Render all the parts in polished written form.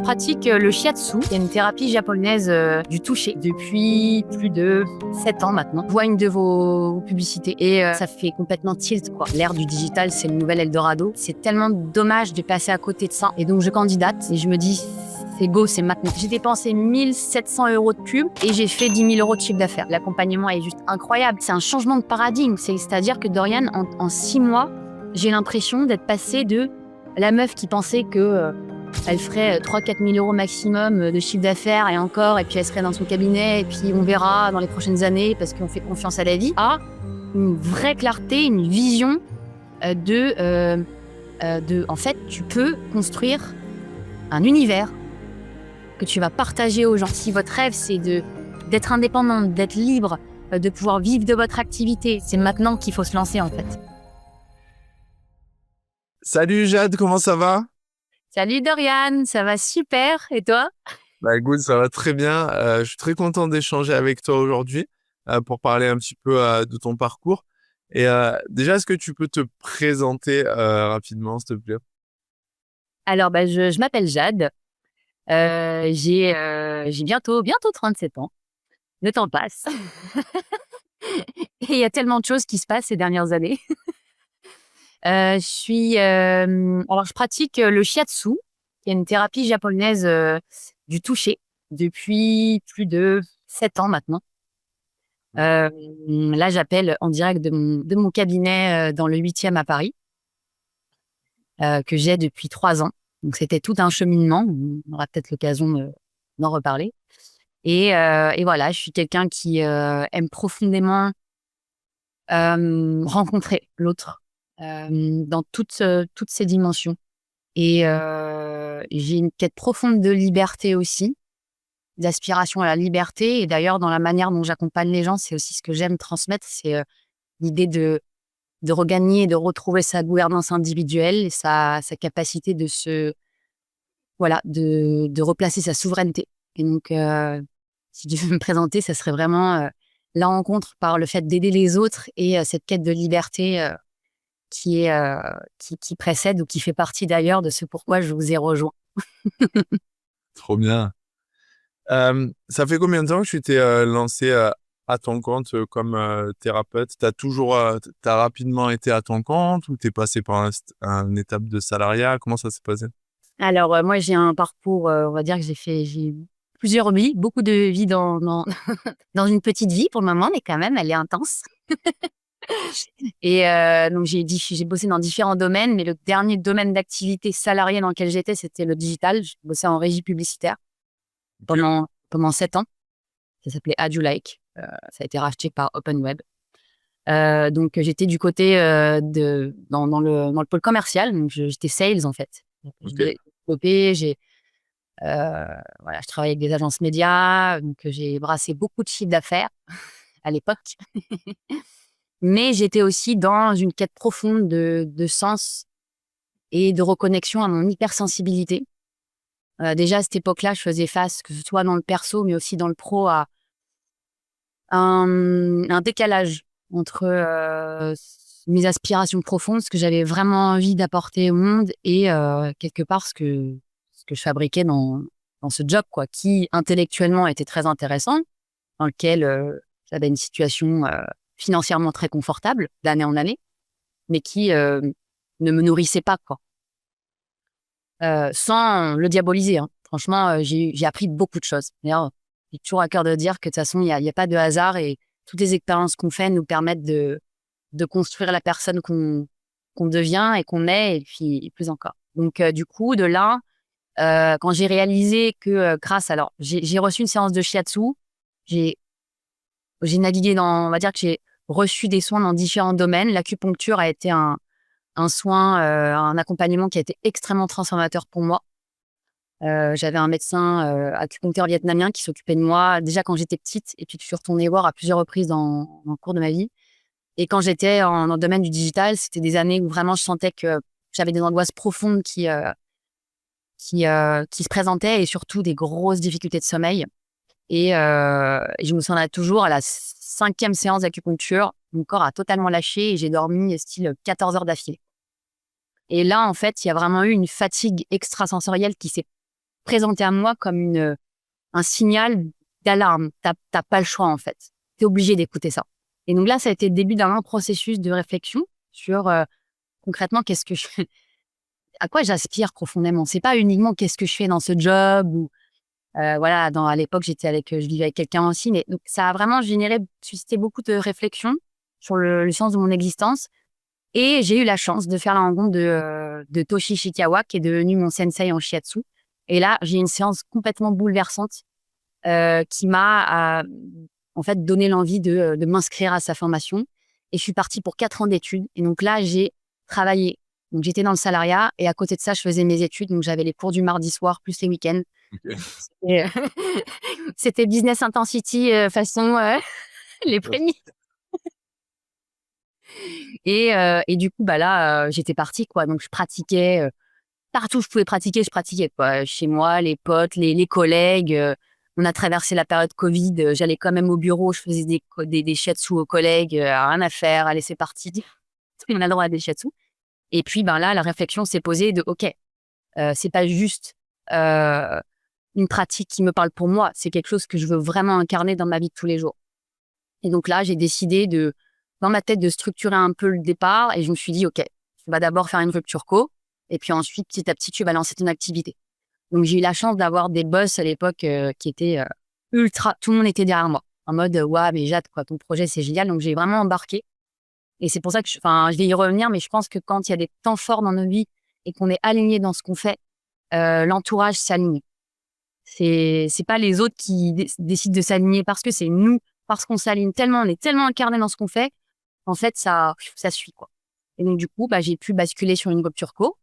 je pratique le shiatsu, qui est une thérapie japonaise du toucher depuis plus de 7 ans maintenant. Je vois une de vos publicités et ça fait complètement tilt, quoi. L'ère du digital, c'est le nouvel Eldorado. C'est tellement dommage de passer à côté de ça. Et donc, je candidate et je me dis, c'est go, c'est maintenant. J'ai dépensé 1 700 € de pub et j'ai fait 10 000 € de chiffre d'affaires. L'accompagnement est juste incroyable. C'est un changement de paradigme. C'est-à-dire que Dorian, en 6 mois, j'ai l'impression d'être passée de la meuf qui pensait que elle ferait 3 000 à 4 000 € maximum de chiffre d'affaires et encore, et puis elle serait dans son cabinet et puis on verra dans les prochaines années parce qu'on fait confiance à la vie, à une vraie clarté, une vision en fait, tu peux construire un univers que tu vas partager aux gens. Si votre rêve, c'est d'être indépendante, d'être libre, de pouvoir vivre de votre activité, c'est maintenant qu'il faut se lancer en fait. Salut Jade, comment ça va? Salut Dorian, ça va super, et toi? Bah écoute, ça va très bien. Je suis très content d'échanger avec toi aujourd'hui pour parler un petit peu de ton parcours. Et déjà, est-ce que tu peux te présenter rapidement, s'il te plaît? Alors, je m'appelle Jade, j'ai bientôt 37 ans, le temps passe. Et il y a tellement de choses qui se passent ces dernières années. Je pratique le shiatsu, qui est une thérapie japonaise du toucher depuis plus de 7 ans maintenant. Là, j'appelle en direct de mon cabinet dans le 8e à Paris, que j'ai depuis 3 ans. Donc, c'était tout un cheminement. On aura peut-être l'occasion d'en reparler. Et voilà, je suis quelqu'un qui aime profondément rencontrer l'autre dans toutes ses dimensions. Et j'ai une quête profonde de liberté aussi, d'aspiration à la liberté. Et d'ailleurs, dans la manière dont j'accompagne les gens, c'est aussi ce que j'aime transmettre, c'est l'idée de regagner et de retrouver sa gouvernance individuelle et sa capacité de replacer sa souveraineté. Et donc, si tu veux me présenter, ça serait vraiment la rencontre par le fait d'aider les autres et cette quête de liberté qui précède ou qui fait partie d'ailleurs de ce pourquoi je vous ai rejoint. Trop bien. Ça fait combien de temps que tu t'es lancé à ton compte comme thérapeute? T'as rapidement été à ton compte ou t'es passé par une étape de salariat? Comment ça s'est passé? Alors, moi, j'ai un parcours, on va dire que j'ai eu plusieurs vies, beaucoup de vies dans une petite vie pour le moment, mais quand même, elle est intense. Et donc, j'ai bossé dans différents domaines, mais le dernier domaine d'activité salariée dans lequel j'étais, c'était le digital. J'ai bossé en régie publicitaire pendant 7 ans. Ça s'appelait Add You Like. Ça a été racheté par OpenWeb. Donc, j'étais du côté dans le pôle commercial. Donc, j'étais sales, en fait. Je devais développer, je travaillais avec des agences médias. Donc, j'ai brassé beaucoup de chiffres d'affaires à l'époque. Mais j'étais aussi dans une quête profonde de sens et de reconnexion à mon hypersensibilité. Déjà, à cette époque-là, je faisais face, que ce soit dans le perso, mais aussi dans le pro, à un décalage entre mes aspirations profondes, ce que j'avais vraiment envie d'apporter au monde et quelque part ce que je fabriquais dans ce job, quoi, qui intellectuellement était très intéressant, dans lequel j'avais une situation financièrement très confortable d'année en année, mais qui ne me nourrissait pas, quoi. Sans le diaboliser, hein. Franchement, j'ai appris beaucoup de choses. D'ailleurs, j'ai toujours à cœur de dire que de toute façon, il y a pas de hasard et toutes les expériences qu'on fait nous permettent de construire la personne qu'on devient et qu'on est, et puis plus encore. Donc, du coup, de là, quand j'ai réalisé que alors, j'ai reçu une séance de shiatsu, j'ai navigué on va dire que j'ai reçu des soins dans différents domaines. L'acupuncture a été un soin, un accompagnement qui a été extrêmement transformateur pour moi. J'avais un médecin acupuncteur vietnamien qui s'occupait de moi déjà quand j'étais petite et puis que je suis retournée voir à plusieurs reprises dans le cours de ma vie. Et quand j'étais dans le domaine du digital, c'était des années où vraiment je sentais que j'avais des angoisses profondes qui se présentaient et surtout des grosses difficultés de sommeil. Et je me souviens toujours à la 5e séance d'acupuncture, mon corps a totalement lâché et j'ai dormi style 14 heures d'affilée. Et là, en fait, il y a vraiment eu une fatigue extrasensorielle qui s'est présenté à moi comme un signal d'alarme. T'as pas le choix, en fait. T'es obligé d'écouter ça. Et donc là, ça a été le début d'un long processus de réflexion sur concrètement qu'est-ce que je fais, à quoi j'aspire profondément. C'est pas uniquement qu'est-ce que je fais dans ce job ou voilà. À l'époque, je vivais avec quelqu'un aussi, mais donc ça a vraiment suscité beaucoup de réflexions sur le sens de mon existence. Et j'ai eu la chance de faire la rencontre de Toshi Shikawa, qui est devenu mon sensei en shiatsu. Et là, j'ai eu une séance complètement bouleversante qui m'a en fait donné l'envie de m'inscrire à sa formation. Et je suis partie pour 4 ans d'études. Et donc là, j'ai travaillé. Donc j'étais dans le salariat et à côté de ça, je faisais mes études. Donc j'avais les cours du mardi soir plus les week-ends. Ok. Et, c'était business intensity façon les prémices. Et du coup, bah là, j'étais partie, quoi. Donc je pratiquais partout où je pouvais pratiquer, je pratiquais, quoi. Chez moi, les potes, les collègues. On a traversé la période Covid. J'allais quand même au bureau, je faisais des shiatsu aux collègues. Rien à faire, allez, c'est parti. On a le droit à des shiatsu. Et puis, ben là, la réflexion s'est posée de, OK, c'est pas juste une pratique qui me parle pour moi, c'est quelque chose que je veux vraiment incarner dans ma vie de tous les jours. Et donc là, j'ai décidé dans ma tête, de structurer un peu le départ et je me suis dit, OK, tu vas d'abord faire une rupture co et puis ensuite, petit à petit, tu vas lancer ton activité. Donc, j'ai eu la chance d'avoir des boss à l'époque qui étaient ultra, tout le monde était derrière moi en mode, ouais, mais Jade, quoi, ton projet, c'est génial. Donc, j'ai vraiment embarqué. Et c'est pour ça que je vais y revenir, mais je pense que quand il y a des temps forts dans nos vies et qu'on est aligné dans ce qu'on fait, l'entourage s'aligne. C'est pas les autres qui décident de s'aligner parce que c'est nous, parce qu'on s'aligne tellement, on est tellement incarné dans ce qu'on fait, en fait, ça suit, quoi. Et donc, du coup, bah, j'ai pu basculer sur une rupture co.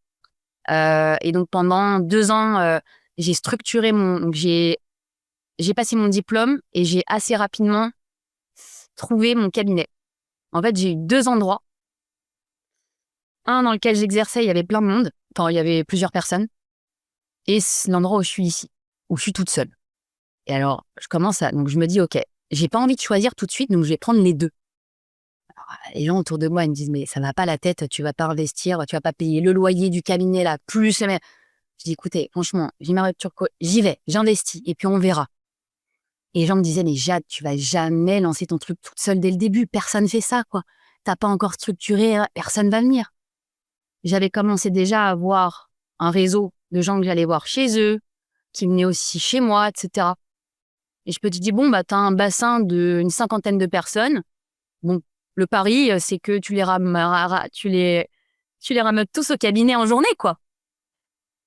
Et donc, pendant 2 ans, j'ai structuré donc j'ai passé mon diplôme et j'ai assez rapidement trouvé mon cabinet. En fait, j'ai eu 2 endroits. Un dans lequel j'exerçais, il y avait plein de monde. Enfin, il y avait plusieurs personnes. Et c'est l'endroit où je suis ici, où je suis toute seule. Et alors, donc je me dis, OK, j'ai pas envie de choisir tout de suite, donc je vais prendre les deux. Alors, les gens autour de moi, ils me disent, mais ça va pas la tête, tu vas pas investir, tu vas pas payer le loyer du cabinet, là, plus. Mais je dis, écoutez, franchement, j'ai ma rupture, j'y vais, j'investis, et puis on verra. Et les gens me disaient, mais Jade, tu vas jamais lancer ton truc toute seule dès le début, personne fait ça, quoi. T'as pas encore structuré, personne va venir. J'avais commencé déjà à avoir un réseau de gens que j'allais voir chez eux, qui venaient aussi chez moi, etc. Et je peux te dire, bon, bah, t'as un bassin d'une 50aine de personnes. Bon, le pari, c'est que tu les ramènes tous au cabinet en journée, quoi.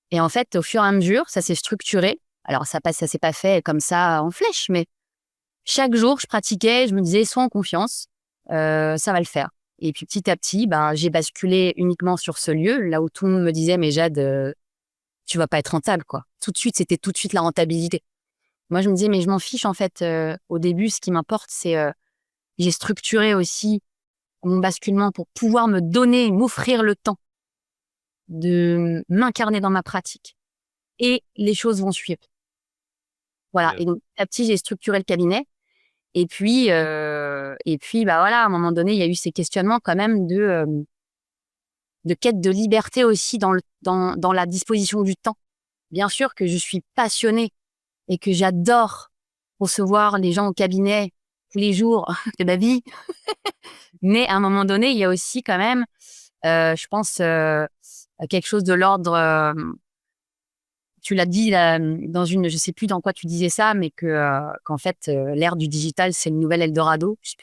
Et en fait, au fur et à mesure, ça s'est structuré. Alors, ça s'est pas fait comme ça en flèche, mais chaque jour, je pratiquais, je me disais, sois en confiance, ça va le faire. Et puis, petit à petit, ben, j'ai basculé uniquement sur ce lieu, là où tout le monde me disait, mais Jade, tu vas pas être rentable, quoi. C'était tout de suite la rentabilité. Moi, je me disais, mais je m'en fiche, en fait. Au début, ce qui m'importe, c'est j'ai structuré aussi mon basculement pour pouvoir m'offrir le temps de m'incarner dans ma pratique. Et les choses vont suivre. Voilà. Yes. Et donc, petit à petit, j'ai structuré le cabinet. Et puis, bah voilà, à un moment donné, il y a eu ces questionnements quand même de quête de liberté aussi dans la disposition du temps. Bien sûr que je suis passionnée et que j'adore recevoir les gens au cabinet tous les jours de ma vie. Mais à un moment donné, il y a aussi quand même, je pense, quelque chose de l'ordre. Tu l'as dit là, je sais plus dans quoi tu disais ça, mais qu'en fait, l'ère du digital, c'est le nouvel Eldorado. Je sais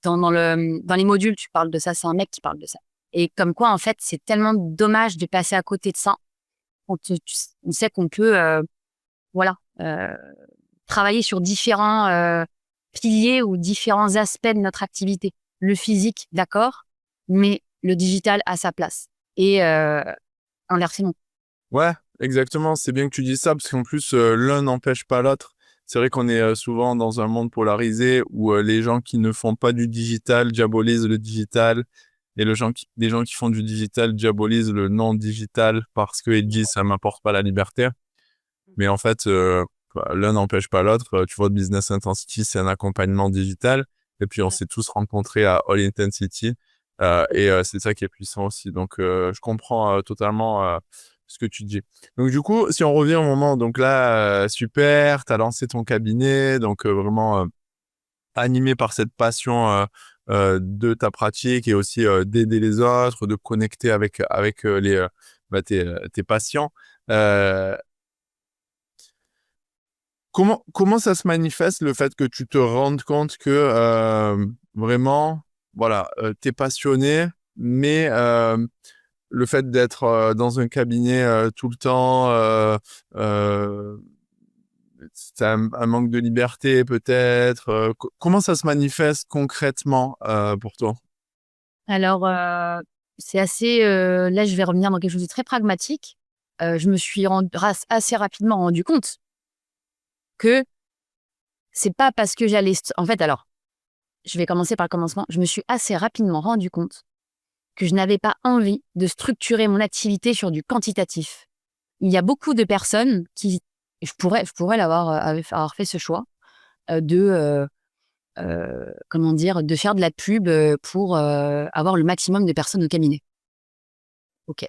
pas dans les modules, tu parles de ça. C'est un mec qui parle de ça. Et comme quoi, en fait, c'est tellement dommage de passer à côté de ça. On sait qu'on peut, voilà, travailler sur différents piliers ou différents aspects de notre activité. Le physique, d'accord, mais le digital a sa place. Et inversement. Ouais, exactement. C'est bien que tu dis ça parce qu'en plus, l'un n'empêche pas l'autre. C'est vrai qu'on est souvent dans un monde polarisé où les gens qui ne font pas du digital diabolisent le digital et les gens qui font du digital diabolisent le non digital parce qu'ils disent ça m'apporte pas la liberté. Mais en fait, l'un n'empêche pas l'autre. Tu vois, Business Intensity, c'est un accompagnement digital. Et puis, on s'est tous rencontrés à All Intensity. Et c'est ça qui est puissant aussi. Donc, je comprends totalement ce que tu dis. Donc du coup, si on revient au moment, donc là, super, tu as lancé ton cabinet, donc vraiment animé par cette passion de ta pratique et aussi d'aider les autres, de connecter avec tes patients. Euh, comment ça se manifeste le fait que tu te rendes compte que vraiment, voilà, tu es passionné, mais le fait d'être dans un cabinet tout le temps, c'est un manque de liberté peut-être. Comment ça se manifeste concrètement pour toi? Alors, c'est assez. Là, je vais revenir dans quelque chose de très pragmatique. Je me suis assez rapidement rendu compte que c'est pas parce que j'allais. En fait, alors, je vais commencer par le commencement. Je me suis assez rapidement rendu compte que je n'avais pas envie de structurer mon activité sur du quantitatif. Il y a beaucoup de personnes qui. Je pourrais avoir fait ce choix de. Comment dire, de faire de la pub pour avoir le maximum de personnes au cabinet. Ok,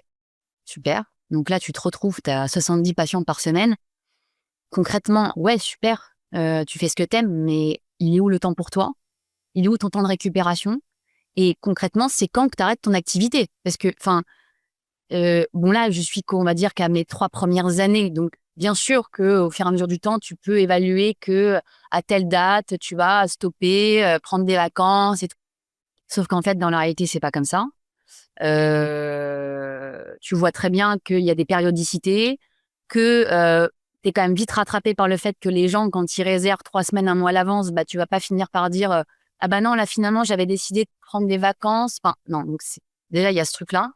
super. Donc là, tu te retrouves, tu as 70 patients par semaine. Concrètement, ouais, super, tu fais ce que t'aimes, mais il est où le temps pour toi? Il est où ton temps de récupération? Et concrètement, c'est quand que tu arrêtes ton activité? Parce que, enfin, bon là, je suis qu'on va dire qu'à mes 3 premières années, donc bien sûr qu'au fur et à mesure du temps, tu peux évaluer que à telle date, tu vas stopper, prendre des vacances et tout. Sauf qu'en fait, dans la réalité, c'est pas comme ça. Tu vois très bien qu'il y a des périodicités, que tu es quand même vite rattrapé par le fait que les gens, quand ils réservent 3 semaines, un mois à l'avance, bah, tu vas pas finir par dire ah bah non, là finalement, j'avais décidé de prendre des vacances. Enfin, non, donc déjà, il y a ce truc-là.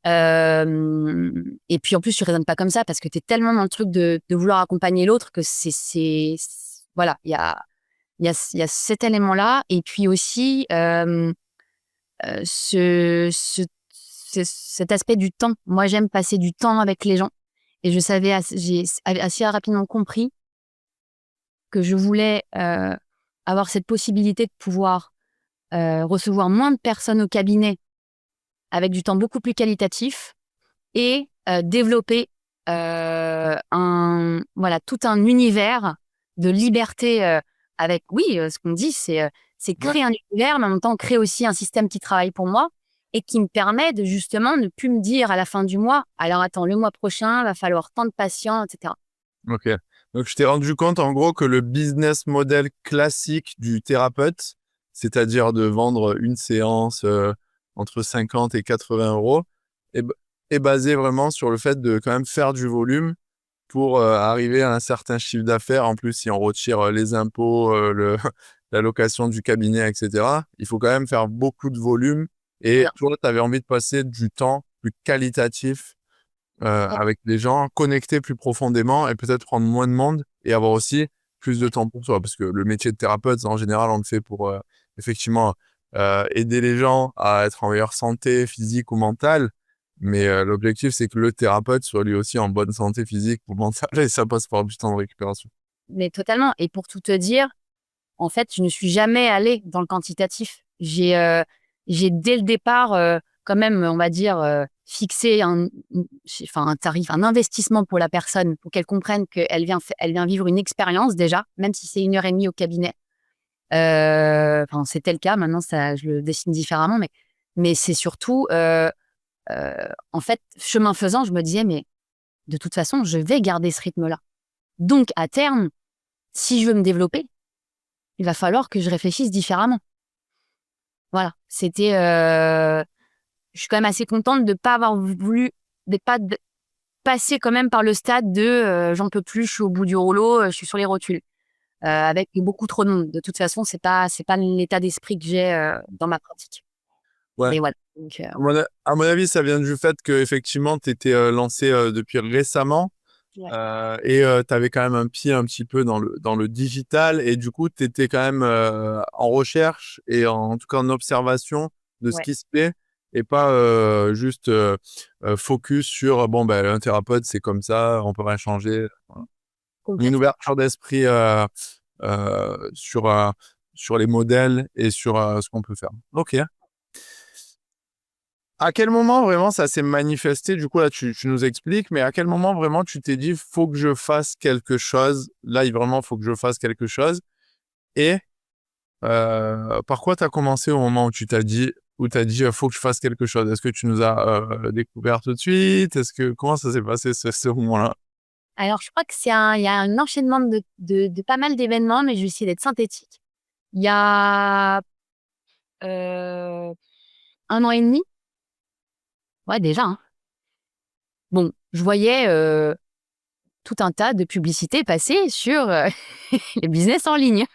Et puis en plus, tu raisonnes pas comme ça parce que tu es tellement dans le truc de vouloir accompagner l'autre que voilà, il y a cet élément-là. Et puis aussi, cet aspect du temps. Moi, j'aime passer du temps avec les gens. Et j'ai assez rapidement compris que je voulais avoir cette possibilité de pouvoir recevoir moins de personnes au cabinet avec du temps beaucoup plus qualitatif et développer voilà, tout un univers de liberté avec, oui, ce qu'on dit, c'est Ouais. créer un univers, mais en même temps créer aussi un système qui travaille pour moi et qui me permet de justement ne plus me dire à la fin du mois, alors attends, le mois prochain, va falloir tant de patients, etc. Ok. Donc, je t'ai rendu compte, en gros, que le business model classique du thérapeute, c'est-à-dire de vendre une séance entre 50 et 80 euros, est, b- est basé vraiment sur le fait de quand même faire du volume pour arriver à un certain chiffre d'affaires. En plus, si on retire les impôts, la location du cabinet, etc., il faut quand même faire beaucoup de volume. Et Bien. toi, tu avais envie de passer du temps plus qualitatif avec des gens, connecter plus profondément et peut-être prendre moins de monde et avoir aussi plus de temps pour soi. Parce que le métier de thérapeute, en général, on le fait pour effectivement aider les gens à être en meilleure santé physique ou mentale. Mais l'objectif, c'est que le thérapeute soit lui aussi en bonne santé physique ou mentale et ça passe par du temps de récupération. Mais totalement. Et pour tout te dire, en fait, je ne suis jamais allée dans le quantitatif. J'ai dès le départ, quand même, on va dire, fixé enfin, un tarif, un investissement pour la personne, pour qu'elle comprenne elle vient vivre une expérience déjà, même si c'est 1 heure et demie au cabinet. Enfin, c'était le cas. Maintenant, je le dessine différemment, mais c'est surtout, en fait, chemin faisant, je me disais, mais de toute façon, je vais garder ce rythme-là. Donc, à terme, si je veux me développer, il va falloir que je réfléchisse différemment. Voilà, je suis quand même assez contente de pas avoir voulu, de pas passer quand même par le stade de j'en peux plus, je suis au bout du rouleau, je suis sur les rotules, avec beaucoup trop de monde. De toute façon, c'est pas l'état d'esprit que j'ai dans ma pratique. Ouais. Mais voilà. Donc, À mon avis, ça vient du fait que effectivement, tu étais lancé depuis récemment. ouais, Et tu avais quand même un pied un petit peu dans le digital et du coup, tu étais quand même en recherche et en tout cas en observation de ce ouais, qui se fait et pas juste focus sur bon, ben, un thérapeute, c'est comme ça, on peut rien changer. Voilà. Une complètement. ouverture d'esprit sur les modèles et sur ce qu'on peut faire. Ok. À quel moment vraiment ça s'est manifesté? Du coup, là, tu nous expliques, mais à quel moment vraiment tu t'es dit, faut que je fasse quelque chose? Là, vraiment, faut que je fasse quelque chose. Et par quoi tu as commencé au moment où t'as dit, faut que je fasse quelque chose? Est-ce que tu nous as découvert tout de suite? Comment ça s'est passé ce moment-là? Alors, je crois que il y a un enchaînement de pas mal d'événements, mais je vais essayer d'être synthétique. Il y a 1 an et demi, ouais, déjà, hein. Bon, je voyais tout un tas de publicités passer sur les business en ligne.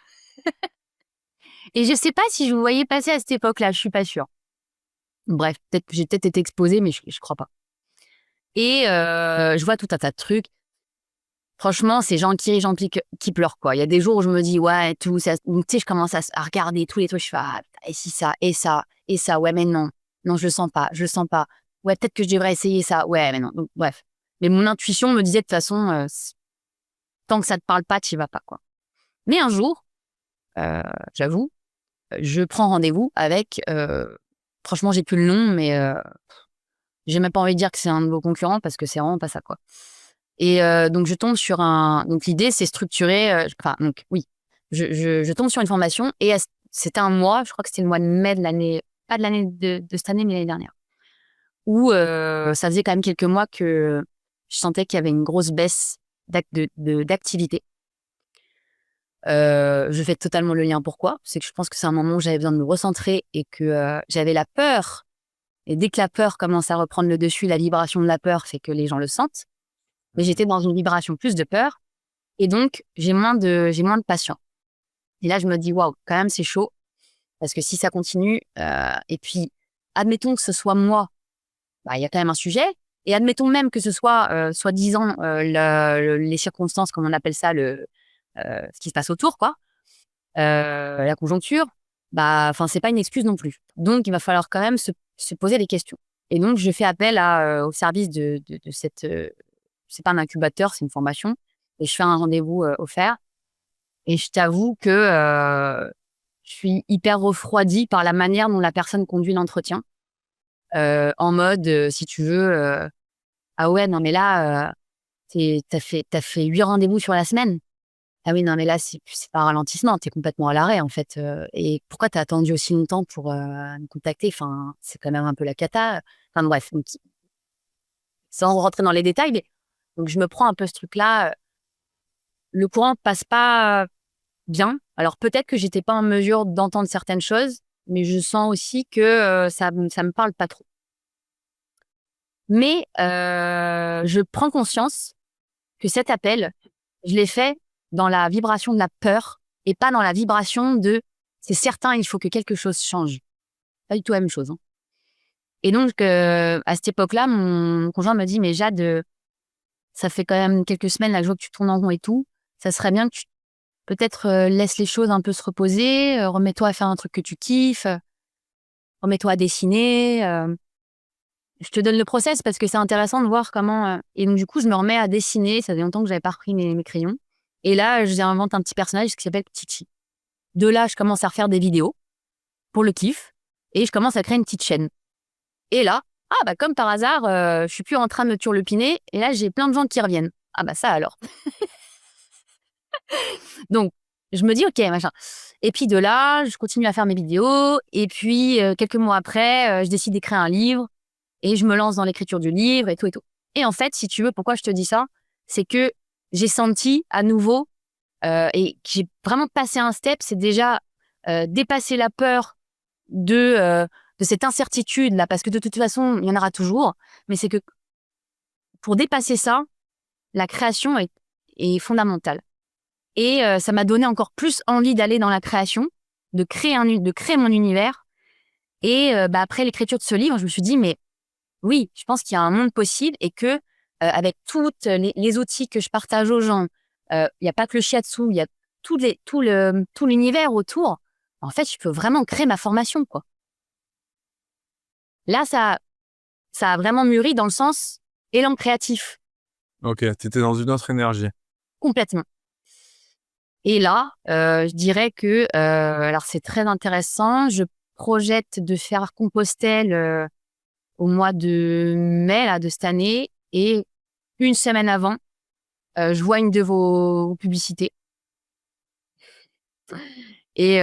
Et je sais pas si je vous voyais passer à cette époque-là, je suis pas sûre. Bref, j'ai peut-être été exposée, mais je crois pas. Et je vois tout un tas de trucs. Franchement, c'est gens qui rient, gens qui pleurent, quoi. Il y a des jours où je me dis, ouais, tout ça. Tu sais, je commence à regarder tous les trucs. Je fais, ah, putain, et si ça, et ça, ouais, mais non. Non, je le sens pas, je le sens pas. Ouais, peut-être que je devrais essayer ça. Ouais, mais non. Donc, bref. Mais mon intuition me disait, de toute façon, tant que ça te parle pas, tu y vas pas, quoi. Mais un jour, j'avoue, je prends rendez-vous avec, franchement, j'ai plus le nom, mais j'ai même pas envie de dire que c'est un de vos concurrents parce que c'est vraiment pas ça, quoi. Et donc je tombe sur donc l'idée, c'est structurer, enfin, donc oui, je tombe sur une formation et c'était un mois, je crois que c'était le mois de mai de l'année, pas de l'année de cette année, mais l'année dernière, où ça faisait quand même quelques mois que je sentais qu'il y avait une grosse baisse d'activité. Je fais totalement le lien. Pourquoi? C'est que je pense que c'est un moment où j'avais besoin de me recentrer et que j'avais la peur. Et dès que la peur commence à reprendre le dessus, la vibration de la peur fait que les gens le sentent. Mais j'étais dans une vibration plus de peur et donc j'ai moins de patience. Et là, je me dis, waouh, quand même, c'est chaud parce que si ça continue, et puis admettons que ce soit moi, bah, il y a quand même un sujet. Et admettons même que ce soit, soi-disant, les circonstances, comme on appelle ça, ce qui se passe autour, quoi, la conjoncture, bah, enfin, c'est pas une excuse non plus. Donc, il va falloir quand même se poser des questions. Et donc, je fais appel au service de cette, c'est pas un incubateur, c'est une formation. Et je fais un rendez-vous offert. Et je t'avoue que je suis hyper refroidie par la manière dont la personne conduit l'entretien. En mode, si tu veux, ah ouais, non, mais là, t'as fait 8 rendez-vous sur la semaine. Ah oui, non, mais là, c'est pas un ralentissement, t'es complètement à l'arrêt, en fait. Et pourquoi t'as attendu aussi longtemps pour me contacter? Enfin, c'est quand même un peu la cata. Enfin, bref, donc, sans rentrer dans les détails, mais donc je me prends un peu ce truc-là. Le courant passe pas bien. Alors, peut-être que j'étais pas en mesure d'entendre certaines choses, mais je sens aussi que ça me parle pas trop. Mais je prends conscience que cet appel, je l'ai fait dans la vibration de la peur et pas dans la vibration de c'est certain, il faut que quelque chose change. Pas du tout la même chose, hein. Et donc, à cette époque-là, mon conjoint me dit, mais Jade, ça fait quand même quelques semaines là, que je vois que tu tournes en rond et tout. Ça serait bien que tu peut-être laisses les choses un peu se reposer, remets-toi à faire un truc que tu kiffes, remets-toi à dessiner. Je te donne le process parce que c'est intéressant de voir comment. Et donc, du coup, je me remets à dessiner. Ça fait longtemps que j'avais pas repris mes crayons. Et là, j'invente un petit personnage qui s'appelle Titi. De là, je commence à refaire des vidéos pour le kiff et je commence à créer une petite chaîne. Et là, ah bah comme par hasard, je suis plus en train de me turlupiner et là, j'ai plein de gens qui reviennent. Ah bah ça alors. Donc, je me dis ok machin. Et puis de là, je continue à faire mes vidéos et puis quelques mois après, je décide d'écrire un livre et je me lance dans l'écriture du livre et tout et tout. Et en fait, si tu veux, pourquoi je te dis ça, c'est que j'ai senti à nouveau et que j'ai vraiment passé un step, c'est déjà dépasser la peur de cette incertitude là, parce que de toute façon, il y en aura toujours. Mais c'est que pour dépasser ça, la création est fondamentale. Et ça m'a donné encore plus envie d'aller dans la création, de créer mon univers. Et bah, après l'écriture de ce livre, je me suis dit, mais oui, je pense qu'il y a un monde possible et que avec toutes les outils que je partage aux gens, il y a pas que le shiatsu, il y a tout l'univers autour. En fait, je peux vraiment créer ma formation, quoi. Là, ça a vraiment mûri dans le sens élan créatif, Ok, t'étais dans une autre énergie. complètement. Et là, je dirais que, alors c'est très intéressant, je projette de faire Compostelle au mois de mai là, de cette année. Et une semaine avant, je vois une de vos publicités. Et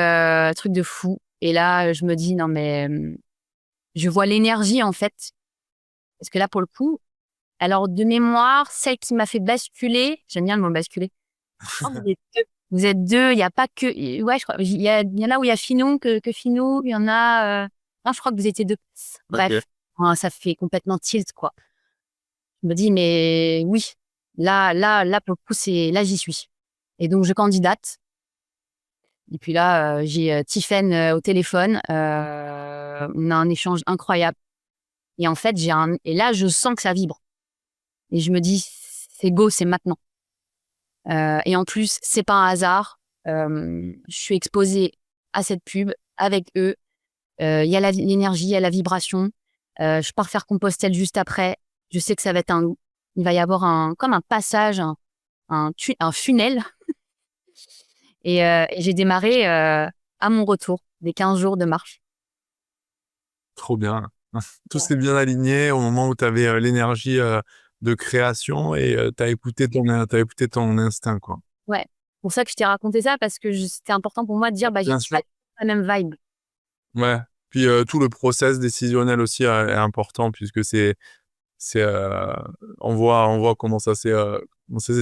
truc de fou. Et là, je me dis, non mais je vois l'énergie en fait. Parce que là, pour le coup, alors de mémoire, celle qui m'a fait basculer, j'aime bien le mot basculer. Oh, vous êtes deux. Vous êtes deux, il n'y a pas que. Ouais, je crois. Il y en a où il y a Finou, que Finou, il y en a. Non, je crois que vous étiez deux. Ok. Bref, ça fait complètement tilt, quoi. Je me dis, mais oui, là, pour le coup, là, j'y suis. Et donc, je candidate. Et puis là, j'ai Tiffaine au téléphone. On a un échange incroyable. Et en fait, et là, je sens que ça vibre. Et je me dis, c'est go, c'est maintenant. Et en plus, c'est pas un hasard. Je suis exposée à cette pub avec eux. Il y a l'énergie, il y a la vibration. Je pars faire Compostelle juste après. Je sais que ça va être il va y avoir comme un passage, un funnel. Et j'ai démarré à mon retour, des 15 jours de marche. Trop bien. Tout Ouais. s'est bien aligné au moment où tu avais l'énergie de création et t'as écouté ton instinct, quoi. Ouais. Pour ça que je t'ai raconté ça, parce que c'était important pour moi de dire, j'ai Bien pas sûr. la même vibe. Ouais. Puis tout le process décisionnel aussi est important puisque c'est on voit comment ça s'est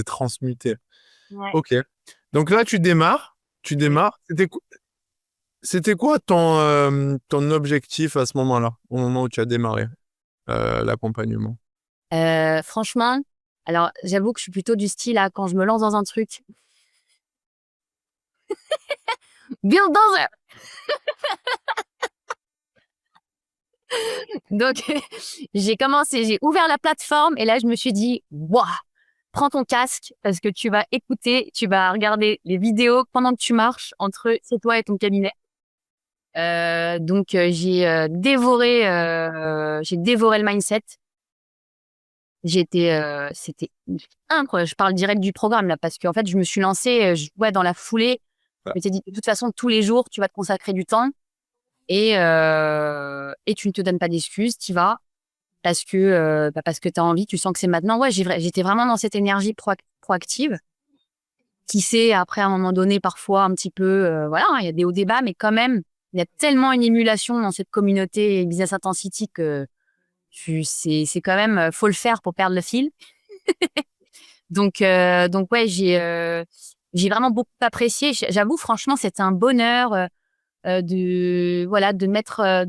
transmuté. Ouais. Ok. Donc là tu démarres. C'était quoi ton objectif à ce moment-là, au moment où tu as démarré l'accompagnement? Franchement, alors j'avoue que je suis plutôt du style à quand je me lance dans un truc, build dans un. Donc j'ai ouvert la plateforme et là je me suis dit, waouh, prends ton casque parce que tu vas écouter, tu vas regarder les vidéos pendant que tu marches entre c'est toi et ton cabinet. Donc j'ai dévoré le mindset. C'était incroyable. Je parle direct du programme là parce qu'en fait je me suis lancée, ouais, dans la foulée. Ouais. Je m'étais dit de toute façon tous les jours tu vas te consacrer du temps et tu ne te donnes pas d'excuses, tu vas parce que tu as envie, tu sens que c'est maintenant. Ouais, j'étais vraiment dans cette énergie proactive. Qui sait, après, à un moment donné, parfois, un petit peu, voilà, il y a des hauts débats, mais quand même, il y a tellement une émulation dans cette communauté Business Intensity que c'est quand même, faut le faire pour perdre le fil. Donc ouais, j'ai vraiment beaucoup apprécié. J'avoue, franchement, c'était un bonheur voilà, de mettre,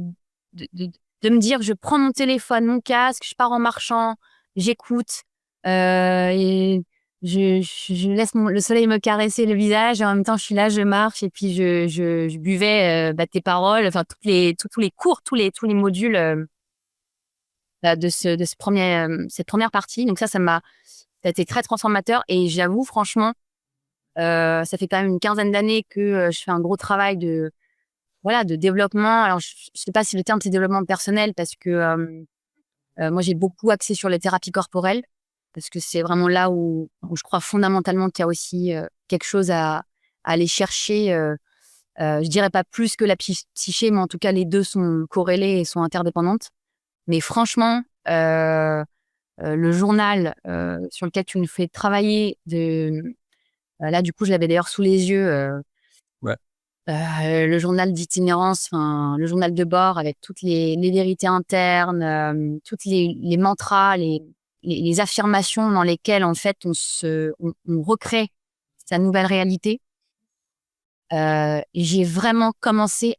de, de, de me dire, je prends mon téléphone, mon casque, je pars en marchant, j'écoute et je laisse le soleil me caresser le visage et en même temps, je suis là, je marche et puis je buvais tes paroles, enfin tous les cours, tous les modules de cette première partie. Donc ça a été très transformateur et j'avoue, franchement, ça fait quand même une quinzaine d'années que je fais un gros travail voilà, de développement. Alors, je sais pas si le terme c'est développement personnel parce que moi j'ai beaucoup axé sur les thérapies corporelles parce que c'est vraiment là où je crois fondamentalement qu'il y a aussi quelque chose à aller chercher. Je dirais pas plus que la psyché, mais en tout cas les deux sont corrélés et sont interdépendantes. Mais franchement, le journal sur lequel tu nous fais travailler là du coup je l'avais d'ailleurs sous les yeux. Ouais. Le journal d'itinérance, enfin, le journal de bord avec toutes les vérités internes, toutes les mantras, les affirmations dans lesquelles, en fait, on recrée sa nouvelle réalité. J'ai vraiment commencé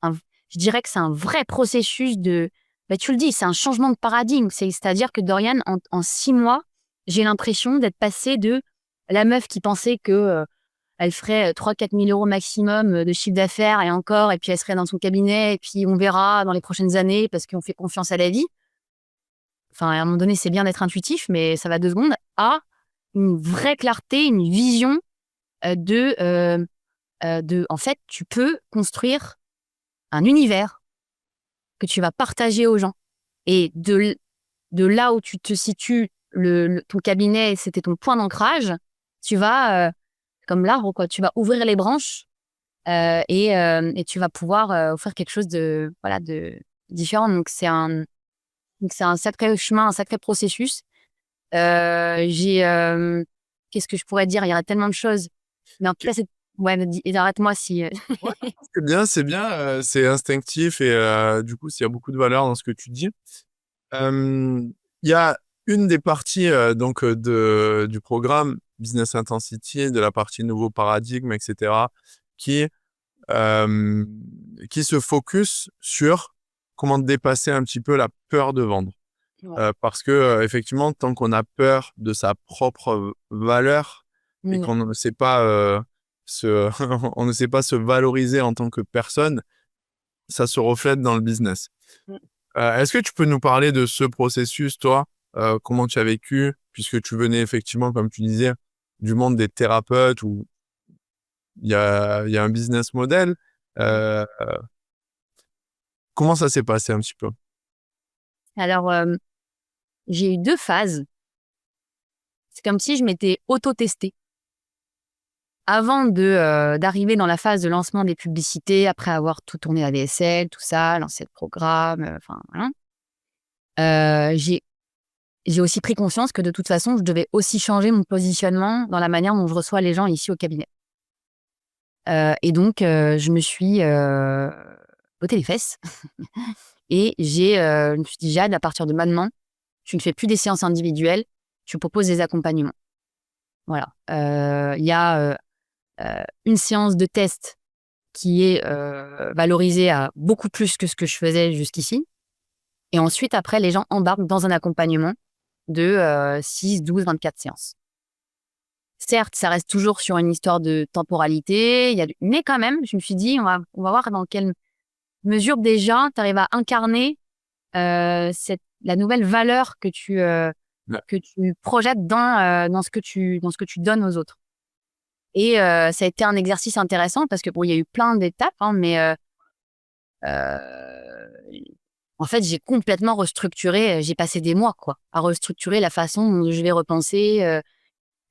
je dirais que c'est un vrai processus tu le dis, c'est un changement de paradigme. C'est-à-dire que Dorian, en 6 mois, j'ai l'impression d'être passée de la meuf qui pensait que elle ferait 3 000 à 4 000 euros maximum de chiffre d'affaires et puis elle serait dans son cabinet et puis on verra dans les prochaines années parce qu'on fait confiance à la vie. Enfin, à un moment donné, c'est bien d'être intuitif, mais ça va 2 secondes. À une vraie clarté, une vision en fait, tu peux construire un univers que tu vas partager aux gens. Et de là où tu te situes, ton cabinet, c'était ton point d'ancrage, tu vas, comme l'arbre, quoi, tu vas ouvrir les branches et tu vas pouvoir offrir quelque chose voilà, différents. Donc, c'est un sacré chemin, un sacré processus. Qu'est-ce que je pourrais dire? Il y aurait tellement de choses. Mais en tout cas, ouais, arrête-moi si. Ouais, c'est bien, c'est instinctif et du coup, s'il y a beaucoup de valeur dans ce que tu dis. Il y a une des parties du programme Business Intensity, de la partie nouveau paradigme, etc., qui euh, qui se focus sur comment dépasser un petit peu la peur de vendre. Ouais. Parce que effectivement, tant qu'on a peur de sa propre valeur et qu'on ne sait pas on ne sait pas se valoriser en tant que personne, ça se reflète dans le business. Mm. Est-ce que tu peux nous parler de ce processus, toi, comment tu as vécu, puisque tu venais effectivement, comme tu disais, du monde des thérapeutes où il y a un business model. Euh, Comment ça s'est passé un petit peu? Alors, j'ai eu 2 phases. C'est comme si je m'étais auto-testée. Avant d'arriver dans la phase de lancement des publicités, après avoir tout tourné la DSL, tout ça, lancé le programme, enfin voilà. J'ai aussi pris conscience que de toute façon, je devais aussi changer mon positionnement dans la manière dont je reçois les gens ici au cabinet. Et donc, je me suis botté les fesses et je me suis dit: «Jade, à partir de maintenant, tu ne fais plus des séances individuelles, tu proposes des accompagnements». Voilà. Il y a une séance de test qui est valorisée à beaucoup plus que ce que je faisais jusqu'ici. Et ensuite, après, les gens embarquent dans un accompagnement de 6, 12, 24 séances. Certes, ça reste toujours sur une histoire de temporalité, mais quand même, je me suis dit, on va voir dans quelle mesure déjà tu arrives à incarner la nouvelle valeur Ouais. que tu projettes dans ce que tu donnes aux autres. Et ça a été un exercice intéressant parce que bon, il y a eu plein d'étapes, hein, mais en fait, j'ai complètement restructuré. J'ai passé des mois, quoi, à restructurer la façon dont je vais repenser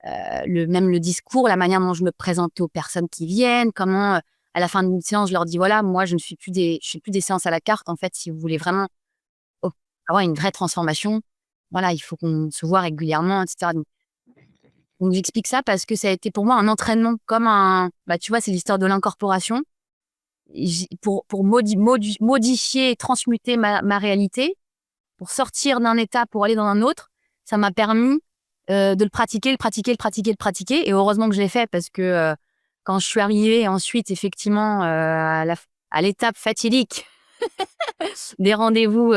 même le discours, la manière dont je me présente aux personnes qui viennent, comment à la fin d'une séance, je leur dis voilà, moi, je fais plus des séances à la carte. En fait, si vous voulez vraiment avoir une vraie transformation, voilà, il faut qu'on se voit régulièrement, etc. Donc j'explique ça parce que ça a été pour moi un entraînement, tu vois, c'est l'histoire de l'incorporation. Pour modifier et transmuter ma réalité, pour sortir d'un état, pour aller dans un autre, ça m'a permis de le pratiquer. Et heureusement que je l'ai fait parce que quand je suis arrivée ensuite, effectivement, à l'étape fatidique des rendez-vous,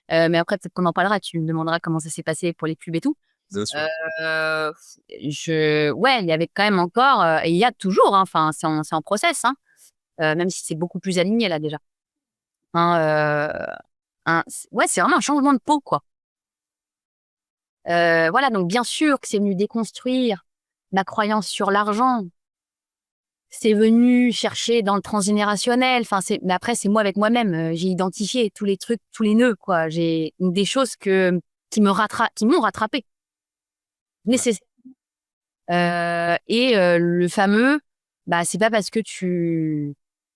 mais après, peut-être qu'on en parlera, tu me demanderas comment ça s'est passé pour les pubs et tout. Bien sûr. Euh, ouais, il y avait quand même encore, et il y a toujours, hein, enfin, c'est en process, hein, même si c'est beaucoup plus aligné là déjà. Hein, ouais, c'est vraiment un changement de peau, quoi. Voilà, donc bien sûr que c'est venu déconstruire ma croyance sur l'argent. C'est venu chercher dans le transgénérationnel. Enfin, mais après, c'est moi avec moi-même. J'ai identifié tous les trucs, tous les nœuds, quoi. J'ai des choses qui m'ont rattrapé. Nécessaire. Et le fameux, bah, c'est pas parce que tu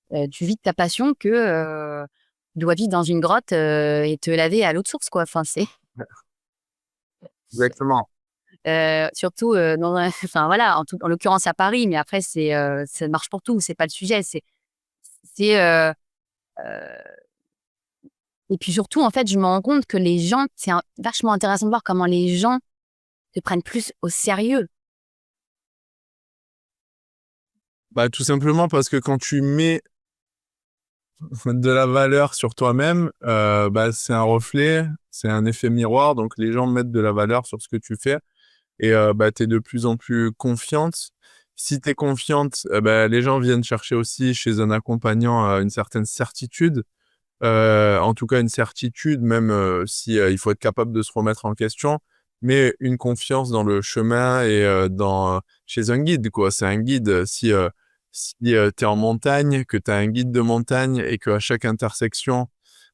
vis de ta passion que tu dois vivre dans une grotte et te laver à l'eau de source, quoi. Enfin, c'est Exactement. surtout enfin voilà, en l'occurrence à Paris, mais après ça marche pour tout, c'est pas le sujet. C'est et puis surtout, en fait, je me rends compte que les gens, vachement intéressant de voir comment les gens te prennent plus au sérieux. Bah, tout simplement parce que quand tu mets de la valeur sur toi-même, bah, c'est un reflet, c'est un effet miroir. Donc, les gens mettent de la valeur sur ce que tu fais et bah, tu es de plus en plus confiante. Si tu es confiante, bah, les gens viennent chercher aussi chez un accompagnant une certaine certitude. En tout cas, une certitude, même si il faut être capable de se remettre en question, mais une confiance dans le chemin et chez un guide, quoi. C'est un guide. Si tu es en montagne, que tu as un guide de montagne et qu'à chaque intersection,